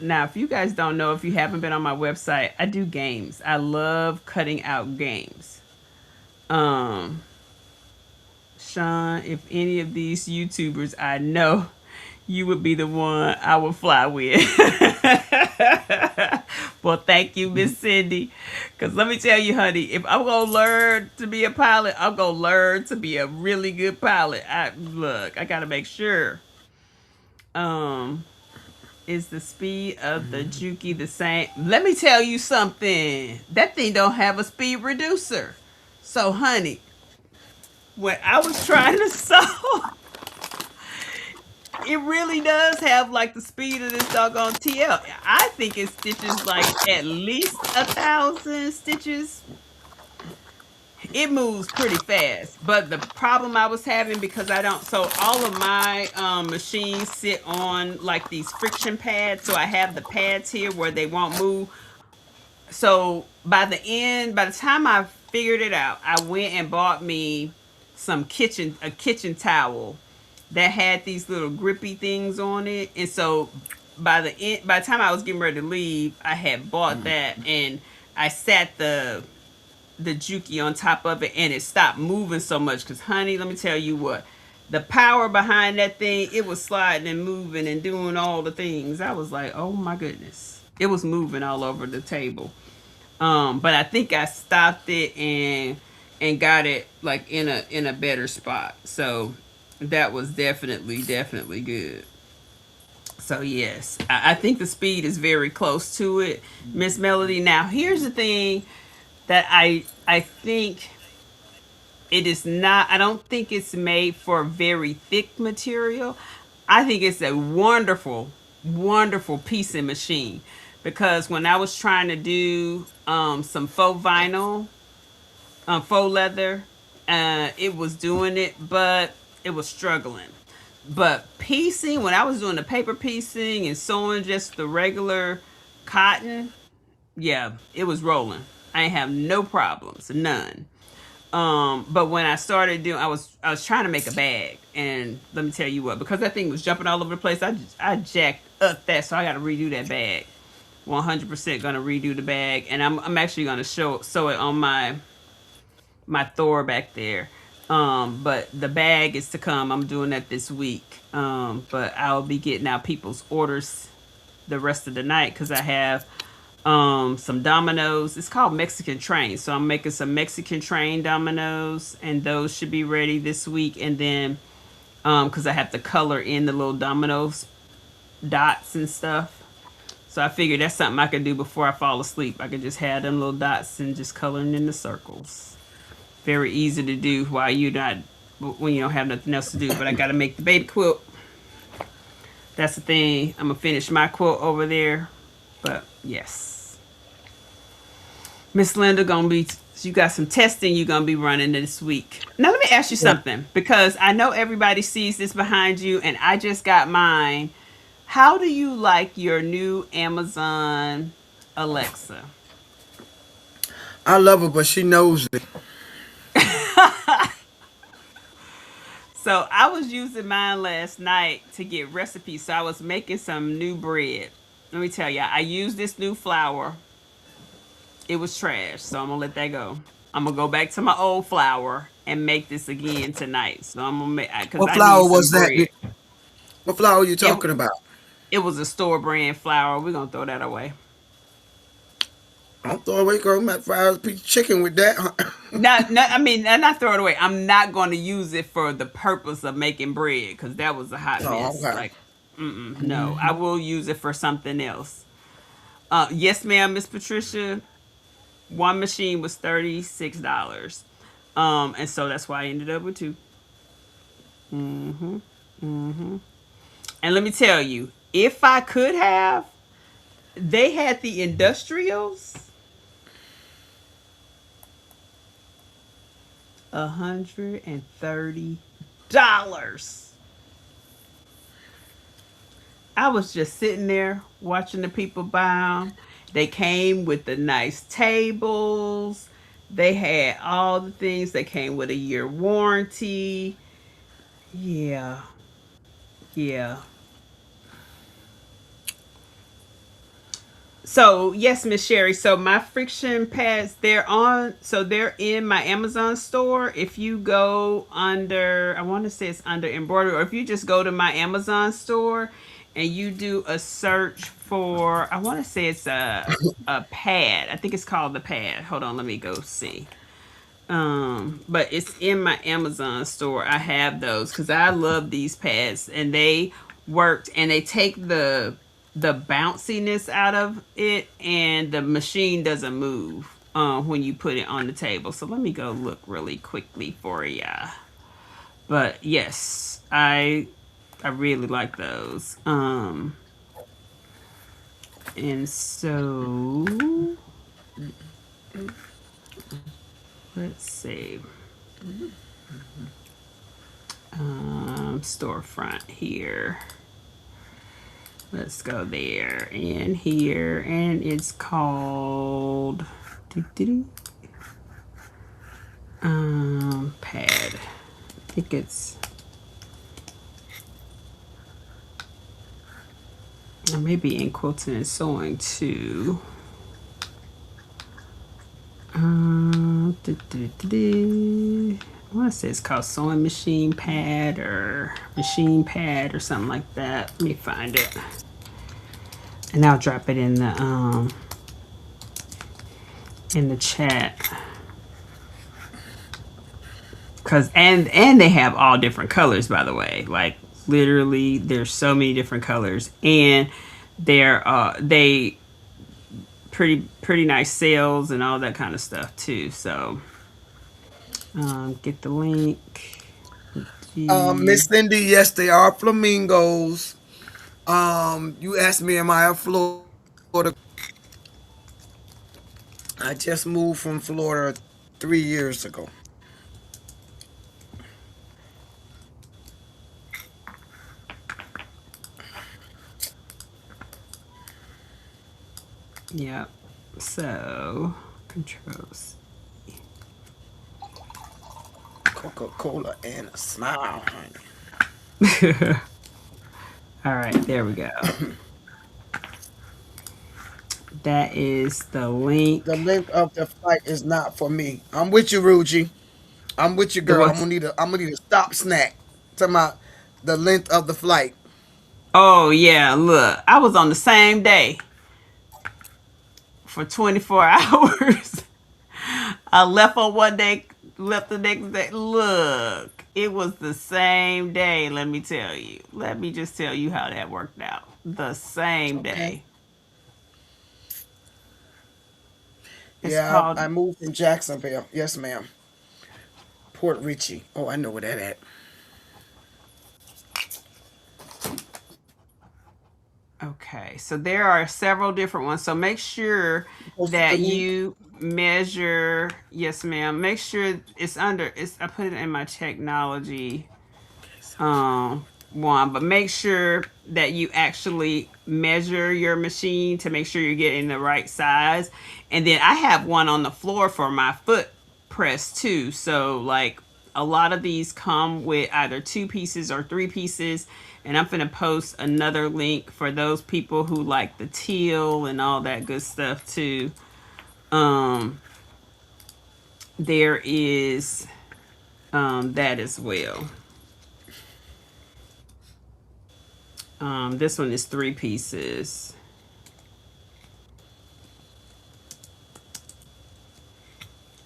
Now, if you guys don't know, if you haven't been on my website, I do games. I love cutting out games. Um, Sean, if any of these YouTubers I know, you would be the one I would fly with. Well, thank you, Miss Cindy. Because let me tell you, honey, if I'm going to learn to be a pilot, I'm going to learn to be a really good pilot. I got to make sure. Um, is the speed of the Juki the same? Let me tell you something. That thing don't have a speed reducer. So, honey, when I was trying to sew, it really does have like the speed of this doggone TL. I think it stitches like at least 1,000 stitches. It moves pretty fast. But the problem I was having because I don't, so all of my machines sit on like these friction pads. So I have the pads here where they won't move. So by the time I figured it out, I went and bought me a kitchen towel that had these little grippy things on it. And so by the time I was getting ready to leave, I had bought that and I sat the Juki on top of it and it stopped moving so much. Cause honey, let me tell you what, the power behind that thing, it was sliding and moving and doing all the things. I was like, oh my goodness. It was moving all over the table. But I think I stopped it and got it like in a better spot. So that was definitely good. So yes, I think the speed is very close to it, Miss Melody. Now here's the thing that I think it is not. I don't think it's made for very thick material. I think it's a wonderful piecing machine because when I was trying to do some faux vinyl, faux leather, it was doing it, but it was struggling. But piecing, when I was doing the paper piecing and sewing just the regular cotton, yeah, it was rolling. I ain't have no problems, none. But when I started doing, I was trying to make a bag, and let me tell you what, because that thing was jumping all over the place, I jacked up that, so I got to redo that bag. 100% gonna redo the bag, and I'm actually gonna sew it on my Thor back there. But the bag is to come. I'm doing that this week. But I'll be getting out people's orders the rest of the night because I have some dominoes. It's called Mexican train. So I'm making some Mexican train dominoes and those should be ready this week. And then because I have to color in the little dominoes dots and stuff. So I figured that's something I could do before I fall asleep. I could just have them little dots and just coloring in the circles. Very easy to do while you're not, when you don't have nothing else to do. But I got to make the baby quilt. That's the thing. I'm going to finish my quilt over there. But yes. Miss Linda you got some testing you're going to be running this week. Now let me ask you something. Because I know everybody sees this behind you. And I just got mine. How do you like your new Amazon Alexa? I love her, but she knows it. So I was using mine last night to get recipes. So I was making some new bread. Let me tell you, I used this new flour. It was trash, so I'm gonna let that go. I'm gonna go back to my old flour and make this again tonight. So I'm gonna make because What I need flower some was that? bread. What flower are you It talking about? it was a store brand flour. We're gonna throw that away. I'm throwing away girl. My fried piece of chicken with that. Not, I mean, I'm not throw it away. I'm not going to use it for the purpose of making bread because that was a hot Oh, mess. okay. Like, no, I will use it for something else. Yes, ma'am, Miss Patricia. One machine was $36, and so that's why I ended up with two. And let me tell you, if I could have, they had the industrials, $130. I was just sitting there watching the people buy them. They came with the nice tables. They had all the things. They came with a year warranty. Yeah, yeah. So yes, Miss Sherry. So my friction pads, they're on. So they're in my Amazon store. If you go under, I want to say it's under embroidery, or if you just go to my Amazon store and you do a search for, I want to say it's a pad. I think it's called the pad. Hold on, let me go see. But it's in my Amazon store. I have those because I love these pads, and they worked, and they take the bounciness out of it, and the machine doesn't move when you put it on the table. So let me go look really quickly for ya. But yes, I really like those. And so let's see. Storefront here. Let's go there and here, and it's called pad. I think it's maybe in quilting and sewing too. I want to say it's called sewing machine pad or machine pad or something like that. Let me find it, and I'll drop it in the chat. Cause and they have all different colors, by the way. Like literally, there's so many different colors, and they pretty nice sales and all that kind of stuff too. So get the link. Miss Cindy, yes, they are flamingos. You asked me, am I a Florida? I just moved from Florida 3 years ago. Yep. So controls. Coca-Cola and a smile, honey. All right, there we go. That is the The link. length of the flight is not for me. I'm with you, Ruji. I'm with you, The girl. what? I'm gonna need a stop snack. Talking about the length of the flight. Oh yeah, look. I was on the same day for 24 hours. I left on one day, left the next day. Look, it was the same day, let me tell you. Let me just tell you how that worked out. The same Okay. day. It's Yeah, called I moved from Jacksonville. Yes, ma'am. Port Richey. Oh, I know where that at. Okay, so there are several different ones. So make sure Posted the that link. you measure. Yes, ma'am. Make sure it's under. It's. I put it in my technology one, but make sure that you actually measure your machine to make sure you're getting the right size. And then I have one on the floor for my foot press too. So like A lot of these come with either 2 pieces or 3 pieces. And I'm going to post another link for those people who like the teal and all that good stuff too. There is that as well. This one is 3 pieces.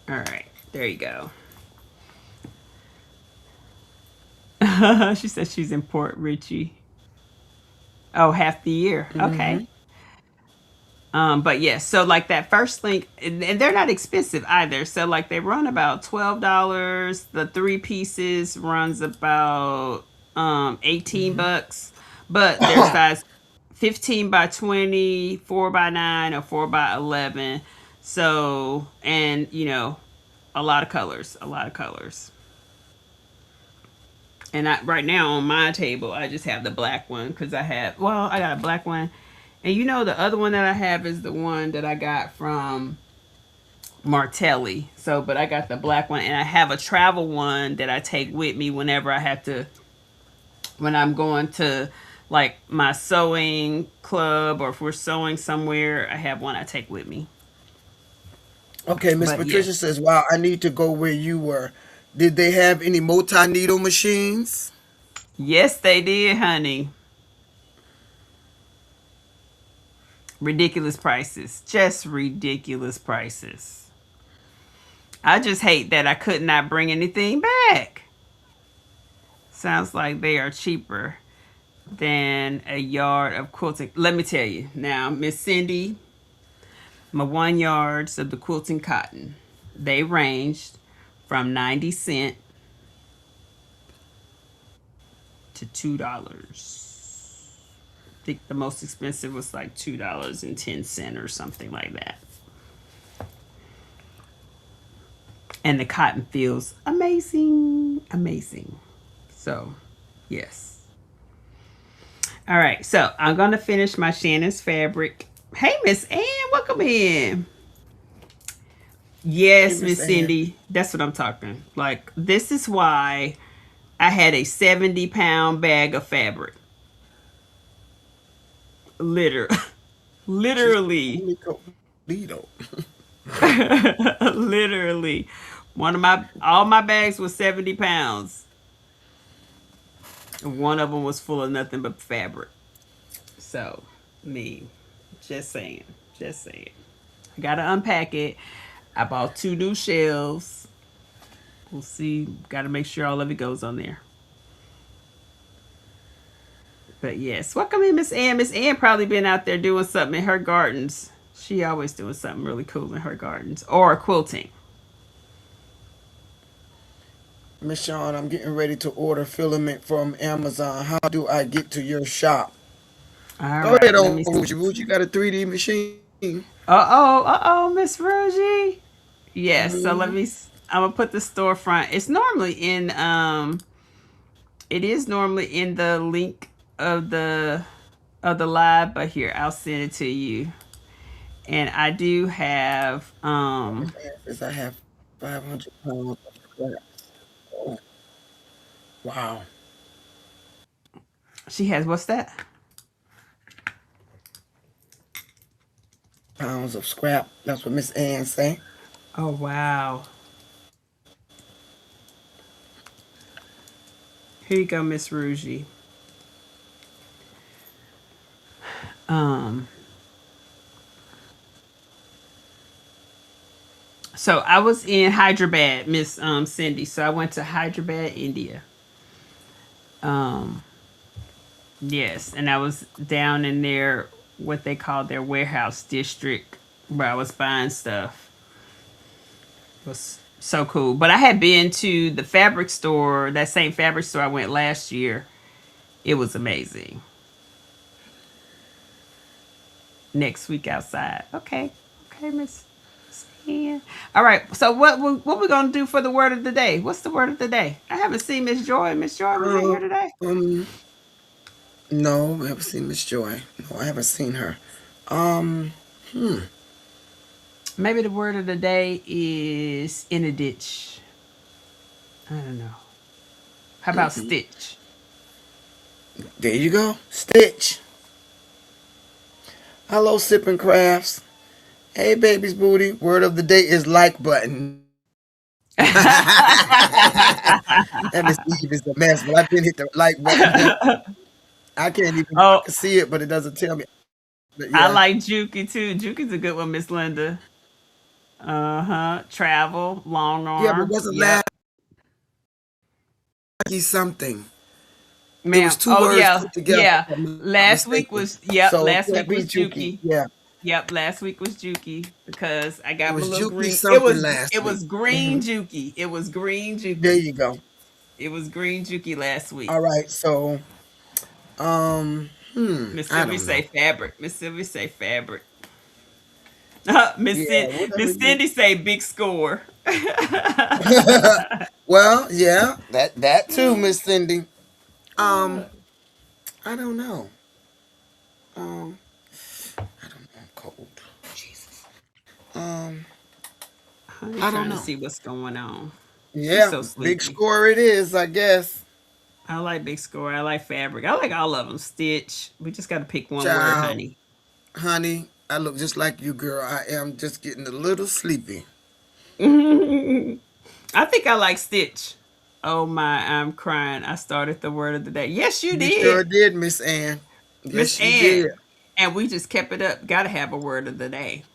All right, there you go. She says she's in Port Richey. Oh, half the year. Okay. But yes, so like that first link, and they're not expensive either. So like they run about $12. The 3 pieces runs about 18 bucks. But they're size 15 by 20, 4 by 9, or 4 by 11. So, and you know, a lot of colors, a lot of colors. And right now on my table, I just have the black one because I got a black one. And you know, the other one that I have is the one that I got from Martelli. So, but I got the black one, and I have a travel one that I take with me whenever I have to, when I'm going to like my sewing club, or if we're sewing somewhere, I have one I take with me. Okay, Miss But Patricia yes, says, "Wow, I need to go where you were. Did they have any multi needle machines?" yes, they did, honey. Ridiculous prices, just ridiculous prices. I just hate that I could not bring anything back. Sounds like they are cheaper than a yard of quilting. Let me tell you now, Miss Cindy, my 1 yards of the quilting cotton, they ranged from 90 cents to $2. I think the most expensive was like $2.10 or something like that. And the cotton feels amazing, amazing. So, yes. All right, so I'm gonna finish my Shannon's fabric. Hey, Miss Ann, welcome in. Hey, Yes, Miss Miss Ann. Cindy, that's what I'm talking. Like, this is why I had a 70-pound bag of fabric. Literally, She's literally, only Toledo. literally. All my bags were 70 pounds. One of them was full of nothing but fabric. So, me, just saying, just saying. I gotta unpack it. I bought 2 new shelves. We'll see. Gotta make sure all of it goes on there. But yes, welcome in, Miss Ann. Miss Ann probably been out there doing something in her gardens. She always doing something really cool in her gardens, or quilting. Miss Shawn, I'm getting ready to order filament from Amazon. How do I get to your shop? All Go ahead, right, let me old see. Ruji. Ruji got a 3D machine. Miss Rogie. Yes, so let me. I'm gonna put the storefront. It is normally in the link of the live, but here I'll send it to you. And I do have Miss Ann says I have 500 pounds of scraps. Oh, wow. she has, what's that? Pounds of scrap. That's what Miss Ann say. Oh wow. Here you go, Miss Rougie. Um so I was in Hyderabad, Miss Cindy. So I went to Hyderabad, India. Um yes, and I was down in their, what they call their warehouse district, where I was buying stuff. It was so cool. But I had been to the fabric store, that same fabric store I went last year. It was amazing. Next week outside. Okay. Okay, Miss Ann. All right. So what we gonna do for the word of the day? What's the word of the day? I haven't seen Miss Joy. Miss Joy was in here today. Um, no, I haven't seen Miss Joy. No, I haven't seen her. Um, hmm. Maybe the word of the day is in a ditch. I don't know. How about Stitch? There you go. Stitch. Hello, Sipping Crafts. Hey, baby's booty. Word of the day is like button. That Miss Eve is a mess, but I did hit the like button. I can't even I Oh, can see it, but it doesn't tell me. But I yeah. like Juki too. Juki's a good one, Miss Linda. Travel, long Yeah, but arm. wasn't Yep. Lucky something. It was Ma'am. two Oh words yeah. put together, if Yeah. I'm not Last week mistaken. was yep, So it last can't week be was Juki. Juki. Yeah. Yep, last week was Juki because I It got my was little Juki green. something last It week. was green Juki. It was green There Juki. you go. It was green Juki last week. All right. So, Miss I Sylvia don't know. say fabric. Miss Sylvia say fabric. Yeah, whatever Miss you. Cindy say big score. Well, yeah, that too, Miss Cindy. Um, I don't know. Um, I'm cold. Jesus. Um, Honey I don't trying to know. see what's going on. She's Yeah, so big sleepy. score it is, I guess. I like big score. I like fabric. I like all of them. Stitch. We just got to pick one word, Child, honey. honey, I look just like you, girl. I am just getting a little sleepy. I think I like Stitch. Oh my, I'm crying. I started the word of the day. Yes, you You sure did, did, Miss Ann. Miss Yes, you did. Ann. And we just kept it up. Got to have a word of the day.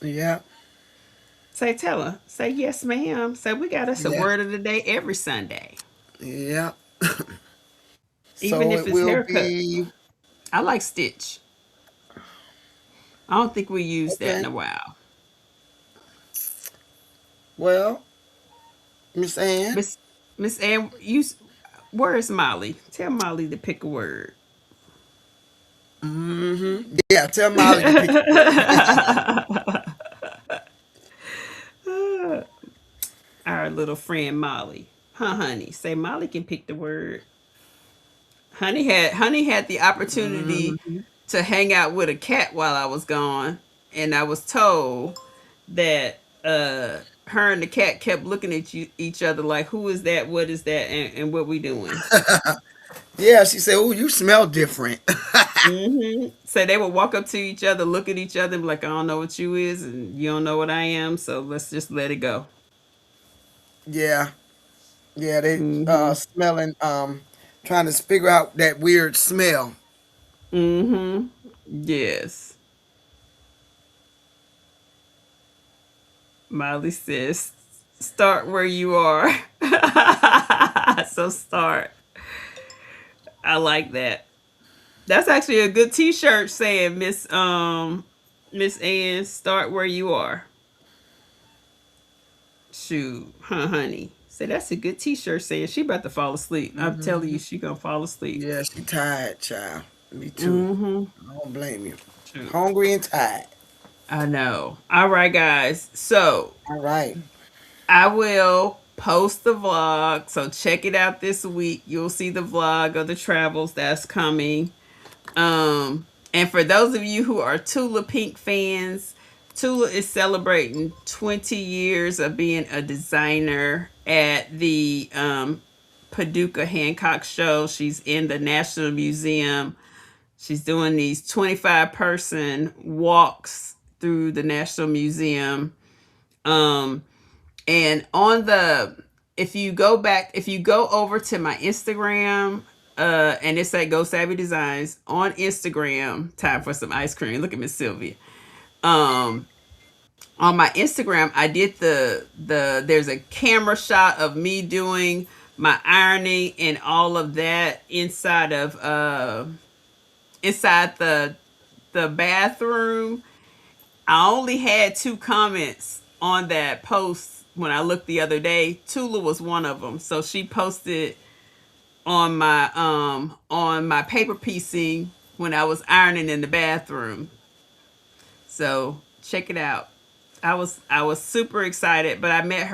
Yeah, Say, tell her. Say, yes, ma'am. Say, we got us a yeah, word of the day every Sunday, yeah. even So if it it's will haircut. be I like Stitch. I don't think we used that in okay. a while. Well, Miss Ann. Miss Miss Ann, where is Molly? Tell Molly to pick a word. Yeah, tell Molly to pick a word. Our little friend Molly. Huh, honey? Say Molly can pick the word. Honey had the opportunity Mhm. to hang out with a cat while I was gone, and I was told that her and the cat kept looking at each other like, who is that, what is that, and what we doing. Yeah, she said, "Oh, you smell different." So they would walk up to each other, look at each other, and be like, I don't know what you is, and you don't know what I am, so let's just let it go. Yeah, yeah, they Mm-hmm. smelling, trying to figure out that weird smell. Mm-hmm. Yes. Miley says, start where you are. So start. I like that. That's actually a good t-shirt saying Miss Ann, start where you are. Shoot, huh, honey. Say that's a good t-shirt saying she about to fall asleep. I'm telling you, Hmm. she gonna fall asleep. Yeah, she tired, child. Me too. Mm-hmm. I don't blame you. Shoot. Hungry and tired. I know. All right, guys. So All right. I will post the vlog. So check it out this week. You'll see the vlog of the travels that's coming. And for those of you who are Tula Pink fans, Tula is celebrating 20 years of being a designer at the Paducah Hancock show. She's in the National Museum. She's doing these 25-person walks through the National Museum. Um, and on the if you go over to my Instagram, and it's at Go Savvy Designs on Instagram. Time for some ice cream. Look at Miss Sylvia. Um, on my Instagram, I did there's a camera shot of me doing my ironing and all of that inside the bathroom. I only had two comments on that post when I looked the other day. Tula was one of them. So she posted on my paper piecing when I was ironing in the bathroom. So check it out. I was super excited, but I've met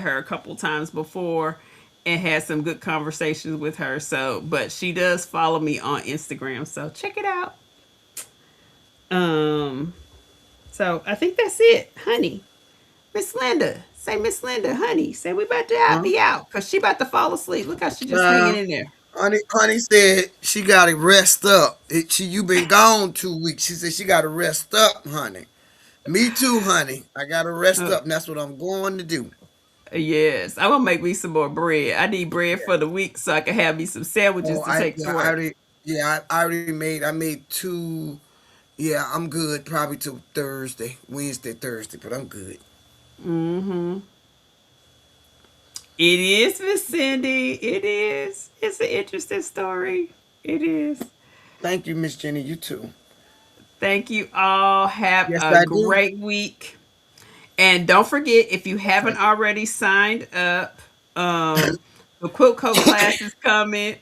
her a couple times before and had some good conversations with her. So, but she does follow me on Instagram. So check it out. Um so I think that's it, honey. Miss Linda. Say, Miss Linda, honey. Say, we about to Huh? be out because she about to fall asleep. Look how she just hanging Child, in there. honey said she got to rest up. You been gone 2 weeks. She said she got to rest up, honey. Me too, honey. I got to rest Uh, up, and that's what I'm going to do. yes, I'm gonna make me some more bread. I need bread for the week so I can have me some sandwiches Oh, to take to work. I already made. I made two. Yeah, I'm good. Probably till Thursday, Wednesday, Thursday, but I'm good. Mm-hmm. It is, Miss Cindy. It is. It's an interesting story. It is. Thank you, Miss Jenny. You too. Thank you all. Have Yes, a I do. great week. And don't forget, if you haven't already signed up, the quilt coat class is coming.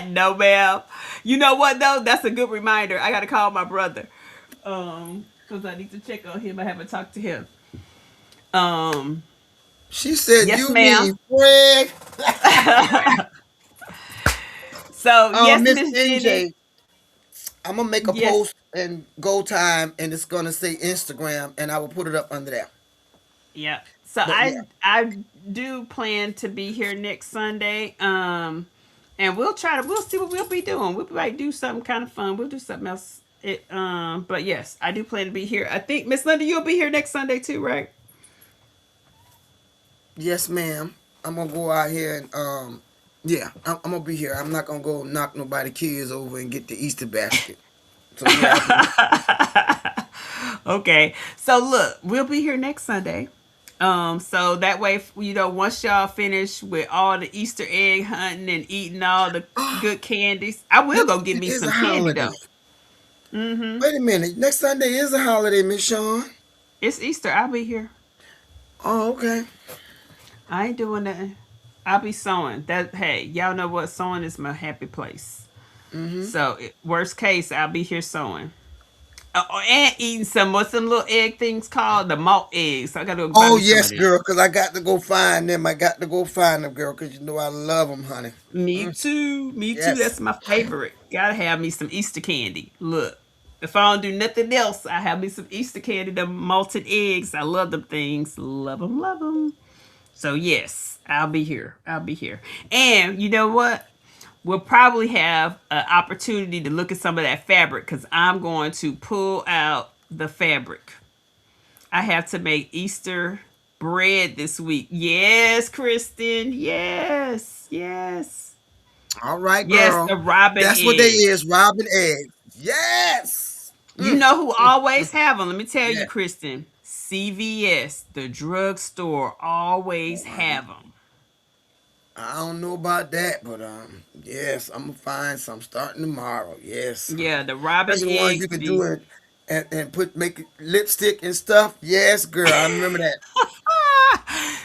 No, ma'am. You know what though? That's a good reminder. I got to call my brother, because I need to check on him. I haven't talked to him. Um, She said, yes, "You ma'am. mean Fred?" So yes, Miss Miss Jenny. NJ, I'm gonna make a Yes, post and go time, and it's gonna say Instagram, and I will put it up under there. yeah. So But yeah, I do plan to be here next Sunday. And we'll see what we'll be doing. We might do something kind of fun. We'll do something else. But yes, I do plan to be here. I think Miss Linda, you'll be here next Sunday too, right? yes, ma'am. I'm gonna go out here and yeah, I'm gonna be here. I'm not gonna go knock nobody kids over and get the Easter basket. So yeah, I'll be here. Okay. So look, we'll be here next Sunday. So that way, once y'all finish with all the Easter egg hunting and eating all the good candies, I will Next go get Sunday me is a some candy holiday. though. Mm-hmm. Wait a minute. Next Sunday is a holiday, Miss Shawn. It's Easter. I'll be here. Oh, okay. I ain't doing nothing. I'll be sewing. That Hey, y'all know what, sewing is my happy place. Mm-hmm. So worst case, I'll be here sewing. And eating what's some little egg things called the malt eggs. So I gotta go buy Oh me some of yes, them. girl, cause I got to go find them. I got to go find them, girl, cause you know I love them, honey. Me Mm, too. Me too. yes. That's my favorite. Gotta have me some Easter candy. Look, if I don't do nothing else, I have me some Easter candy. The malted eggs. I love them things. Love them. Love them. So yes, I'll be here. I'll be here. And you know what? We'll probably have an opportunity to look at some of that fabric because I'm going to pull out the fabric. I have to make Easter bread this week. Yes, Kristen. Yes. Yes. All right, Yes, the girl. robin That's what they eggs. is, Robin eggs. Yes. You know who always have them? Let me tell you, Yes. Kristen. CVS, the drugstore, always have them. I don't know about that, but yes, I'm gonna find some starting tomorrow. Yes, Yeah, the robin especially the ones you eggs can do be. it and put make it lipstick and stuff. Yes, girl, I remember that.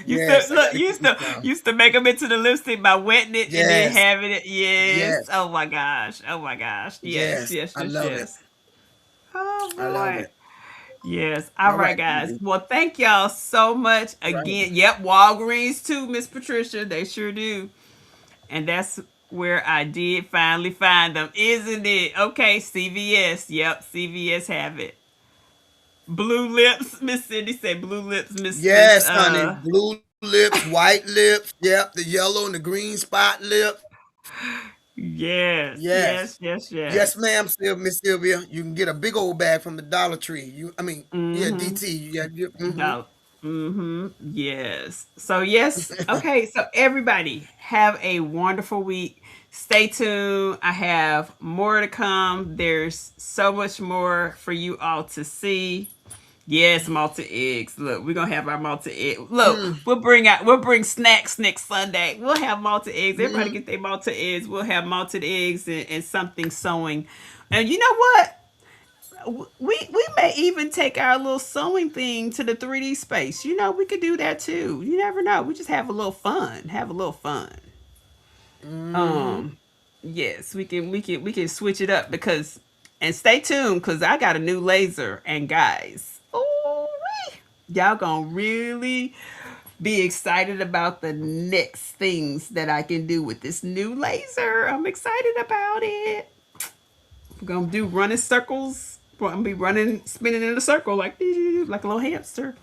Used to Yes, I look, gotta get used me to some. used to make them into the lipstick by wetting it and then Yes, having it. Yes. yes, Oh my gosh. Oh my gosh. Yes. yes. Yes. I Yes. love it. Yes. Oh I love boy. it. Yes. All All right, right, guys. baby. Well, thank y'all so much All right. again. Yep, Walgreens too, Miss Patricia. They sure do. And that's where I did finally find them, isn't it? Okay, CVS. Yep, CVS have it. Blue lips, Miss Cindy said blue lips, Miss Yes, honey. Blue lips, white lips. Yep, the yellow and the green spot lip. Yes, Yes. yes, yes, Yes, yes. ma'am, Miss Sylvia. You can get a big old bag from the Dollar Tree. Yeah, Mm-hmm. DT. Yeah, mm-hmm. No. Mm-hmm. Yes. So yes. Okay. So everybody have a wonderful week. Stay tuned. I have more to come. There's so much more for you all to see. Yes, malted eggs. Look, we're gonna have our malted egg. Look, Mm, we'll bring snacks next Sunday. We'll have malted eggs. Everybody mm. get their malted eggs. We'll have malted eggs and something sewing. And you know what? We may even take our little sewing thing to the 3D space. We could do that too. You never know. We just have a little fun. Have a little fun. Mm-hmm. Um, yes, we can switch it up because and stay tuned because I got a new laser and guys, oh, y'all gonna really be excited about the next things that I can do with this new laser. I'm excited about it. We're gonna do running circles. We're gonna be running, spinning in a circle like a little hamster.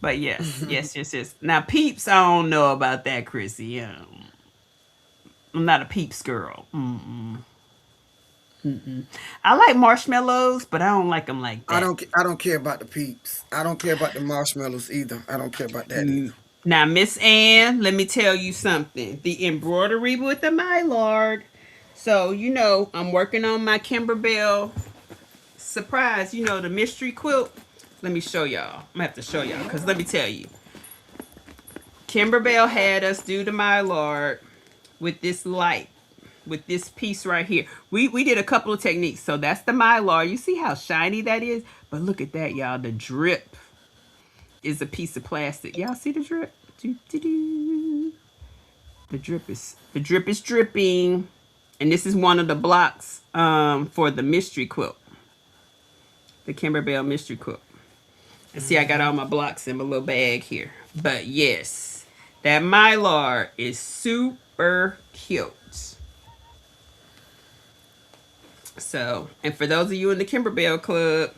But yes, yes, yes, yes. Now peeps, I don't know about that, Chrissy. I'm not a peeps girl. I like marshmallows, but I don't like them like that. I don't care about the peeps. I don't care about the marshmallows either. I don't care about that either. Now, Miss Ann, let me tell you something. The embroidery with the Mylard. So, I'm working on my Kimberbell surprise, the mystery quilt. Let me show y'all. I'm gonna have to show y'all because let me tell you. Kimberbell had us do the Mylard with this light, with this piece right here. We did a couple of techniques. So that's the Mylar. You see how shiny that is? But look at that, y'all. The drip is a piece of plastic. Y'all see the drip? Doo-doo-doo. The drip is dripping. And this is one of the blocks for the mystery quilt. The Kimberbell mystery quilt. And see, I got all my blocks in my little bag here. But yes, that Mylar is super cute. So, and for those of you in the Kimberbell Club,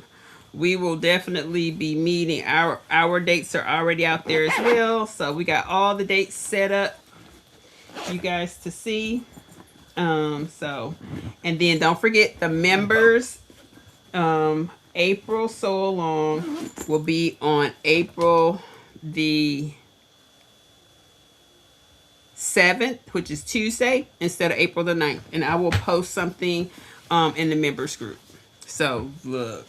we will definitely be meeting. Our dates are already out there as well. So we got all the dates set up for you guys to see. So, and then don't forget the members, April So Along will be on April the 7th, which is Tuesday, instead of April the 9th. And I will post something in the members group. So look,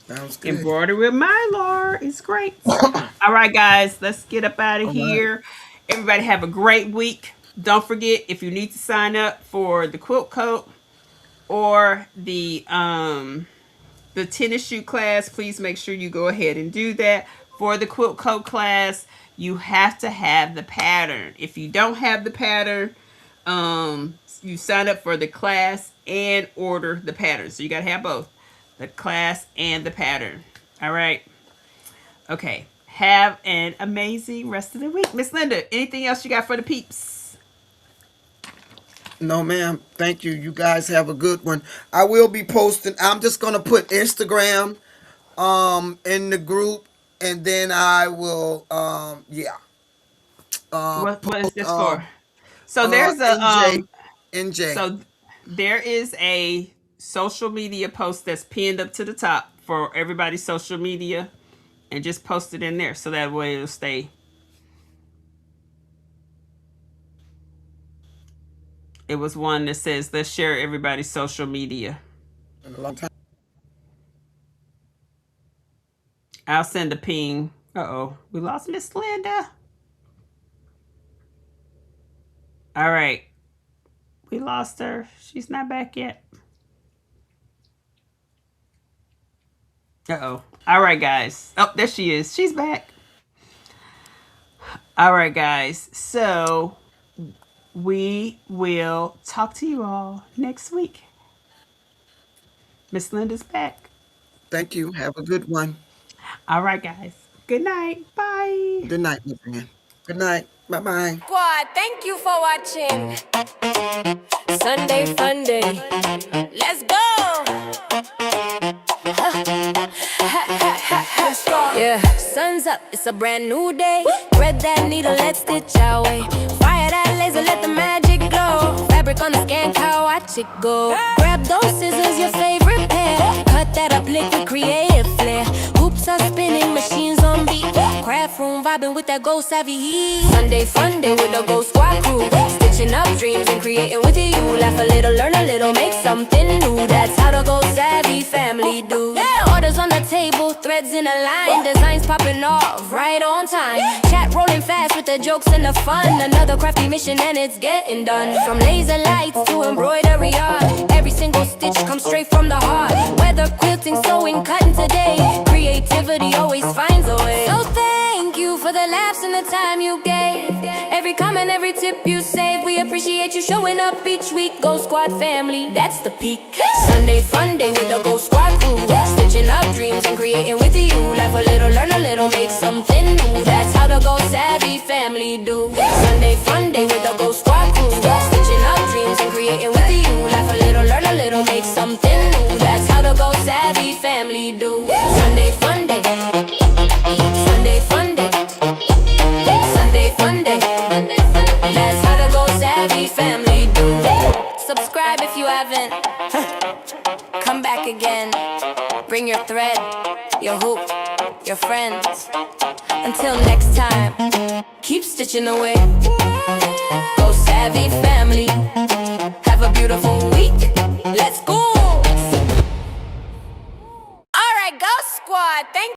Sounds good. embroidery with Mylar is great. All right, guys, let's get up out of All right. here. Everybody have a great week. Don't forget, if you need to sign up for the quilt coat or the tennis shoe class, please make sure you go ahead and do that. For the quilt coat class, you have to have the pattern. If you don't have the pattern, you sign up for the class and order the pattern. So you got to have both, the class and the pattern. All right. Okay. Have an amazing rest of the week. Miss Linda, anything else you got for the peeps? No, ma'am. Thank you. You guys have a good one. I will be posting. I'm just gonna put Instagram in the group, and then I will What is post this for? So there's a NJ. so there is a social media post that's pinned up to the top for everybody's social media, and just post it in there so that way it'll stay. It was one that says, let's share everybody's social media. In a long time. I'll send a ping. Uh-oh, we lost Miss Linda. All right. We lost her. She's not back yet. Uh-oh. All right, guys. Oh, there she is. She's back. All right, guys. So we will talk to you all next week. Miss Linda's back. Thank you. Have a good one. All right, guys. Good night. Bye. Good night, my friend. Good night. Bye-bye. Squad, thank you for watching Sunday Funday. Let's go. Yeah, sun's up, it's a brand new day. Thread that needle, let's stitch our way. Fire that laser, let the magic glow. Fabric on the scan, cow, watch it go. Grab those scissors, your favorite pair. Cut that up, liquid, creative flair. Hoops are spinning, machines on beat. Craft room vibing with that go savvy heat. Sunday Funday with the Go Squad crew. Stitching up dreams and creating with you. Laugh a little, learn a little, make something new. That's how the Go Savvy family do. Orders on the table, threads in a line. Designs popping off right on time. Chat rolling fast with the jokes and the fun. Another crafty mission and it's getting done. From laser lights to embroidery art. Every single stitch comes straight from the heart. Whether quilting, sewing, cutting today, creativity always finds a way. So thank you for the laughs and the time you gave. Every comment, every tip you save. We appreciate you showing up each week. Go Squad family, that's the peak. Sunday Funday with the Go Squad crew. Stitching up dreams and creating with you. Laugh a little, learn a little, make something new. That's how the Go Savvy family do. Sunday Funday with the Go Squad crew. Stitching up dreams and creating with you. Laugh a little, learn a little, make something new. That's how the Go Savvy family do. Sunday Funday. Sunday Funday. Come back again. Bring your thread, your hoop, your friends. Until next time, keep stitching away. Go Savvy family. Have a beautiful week.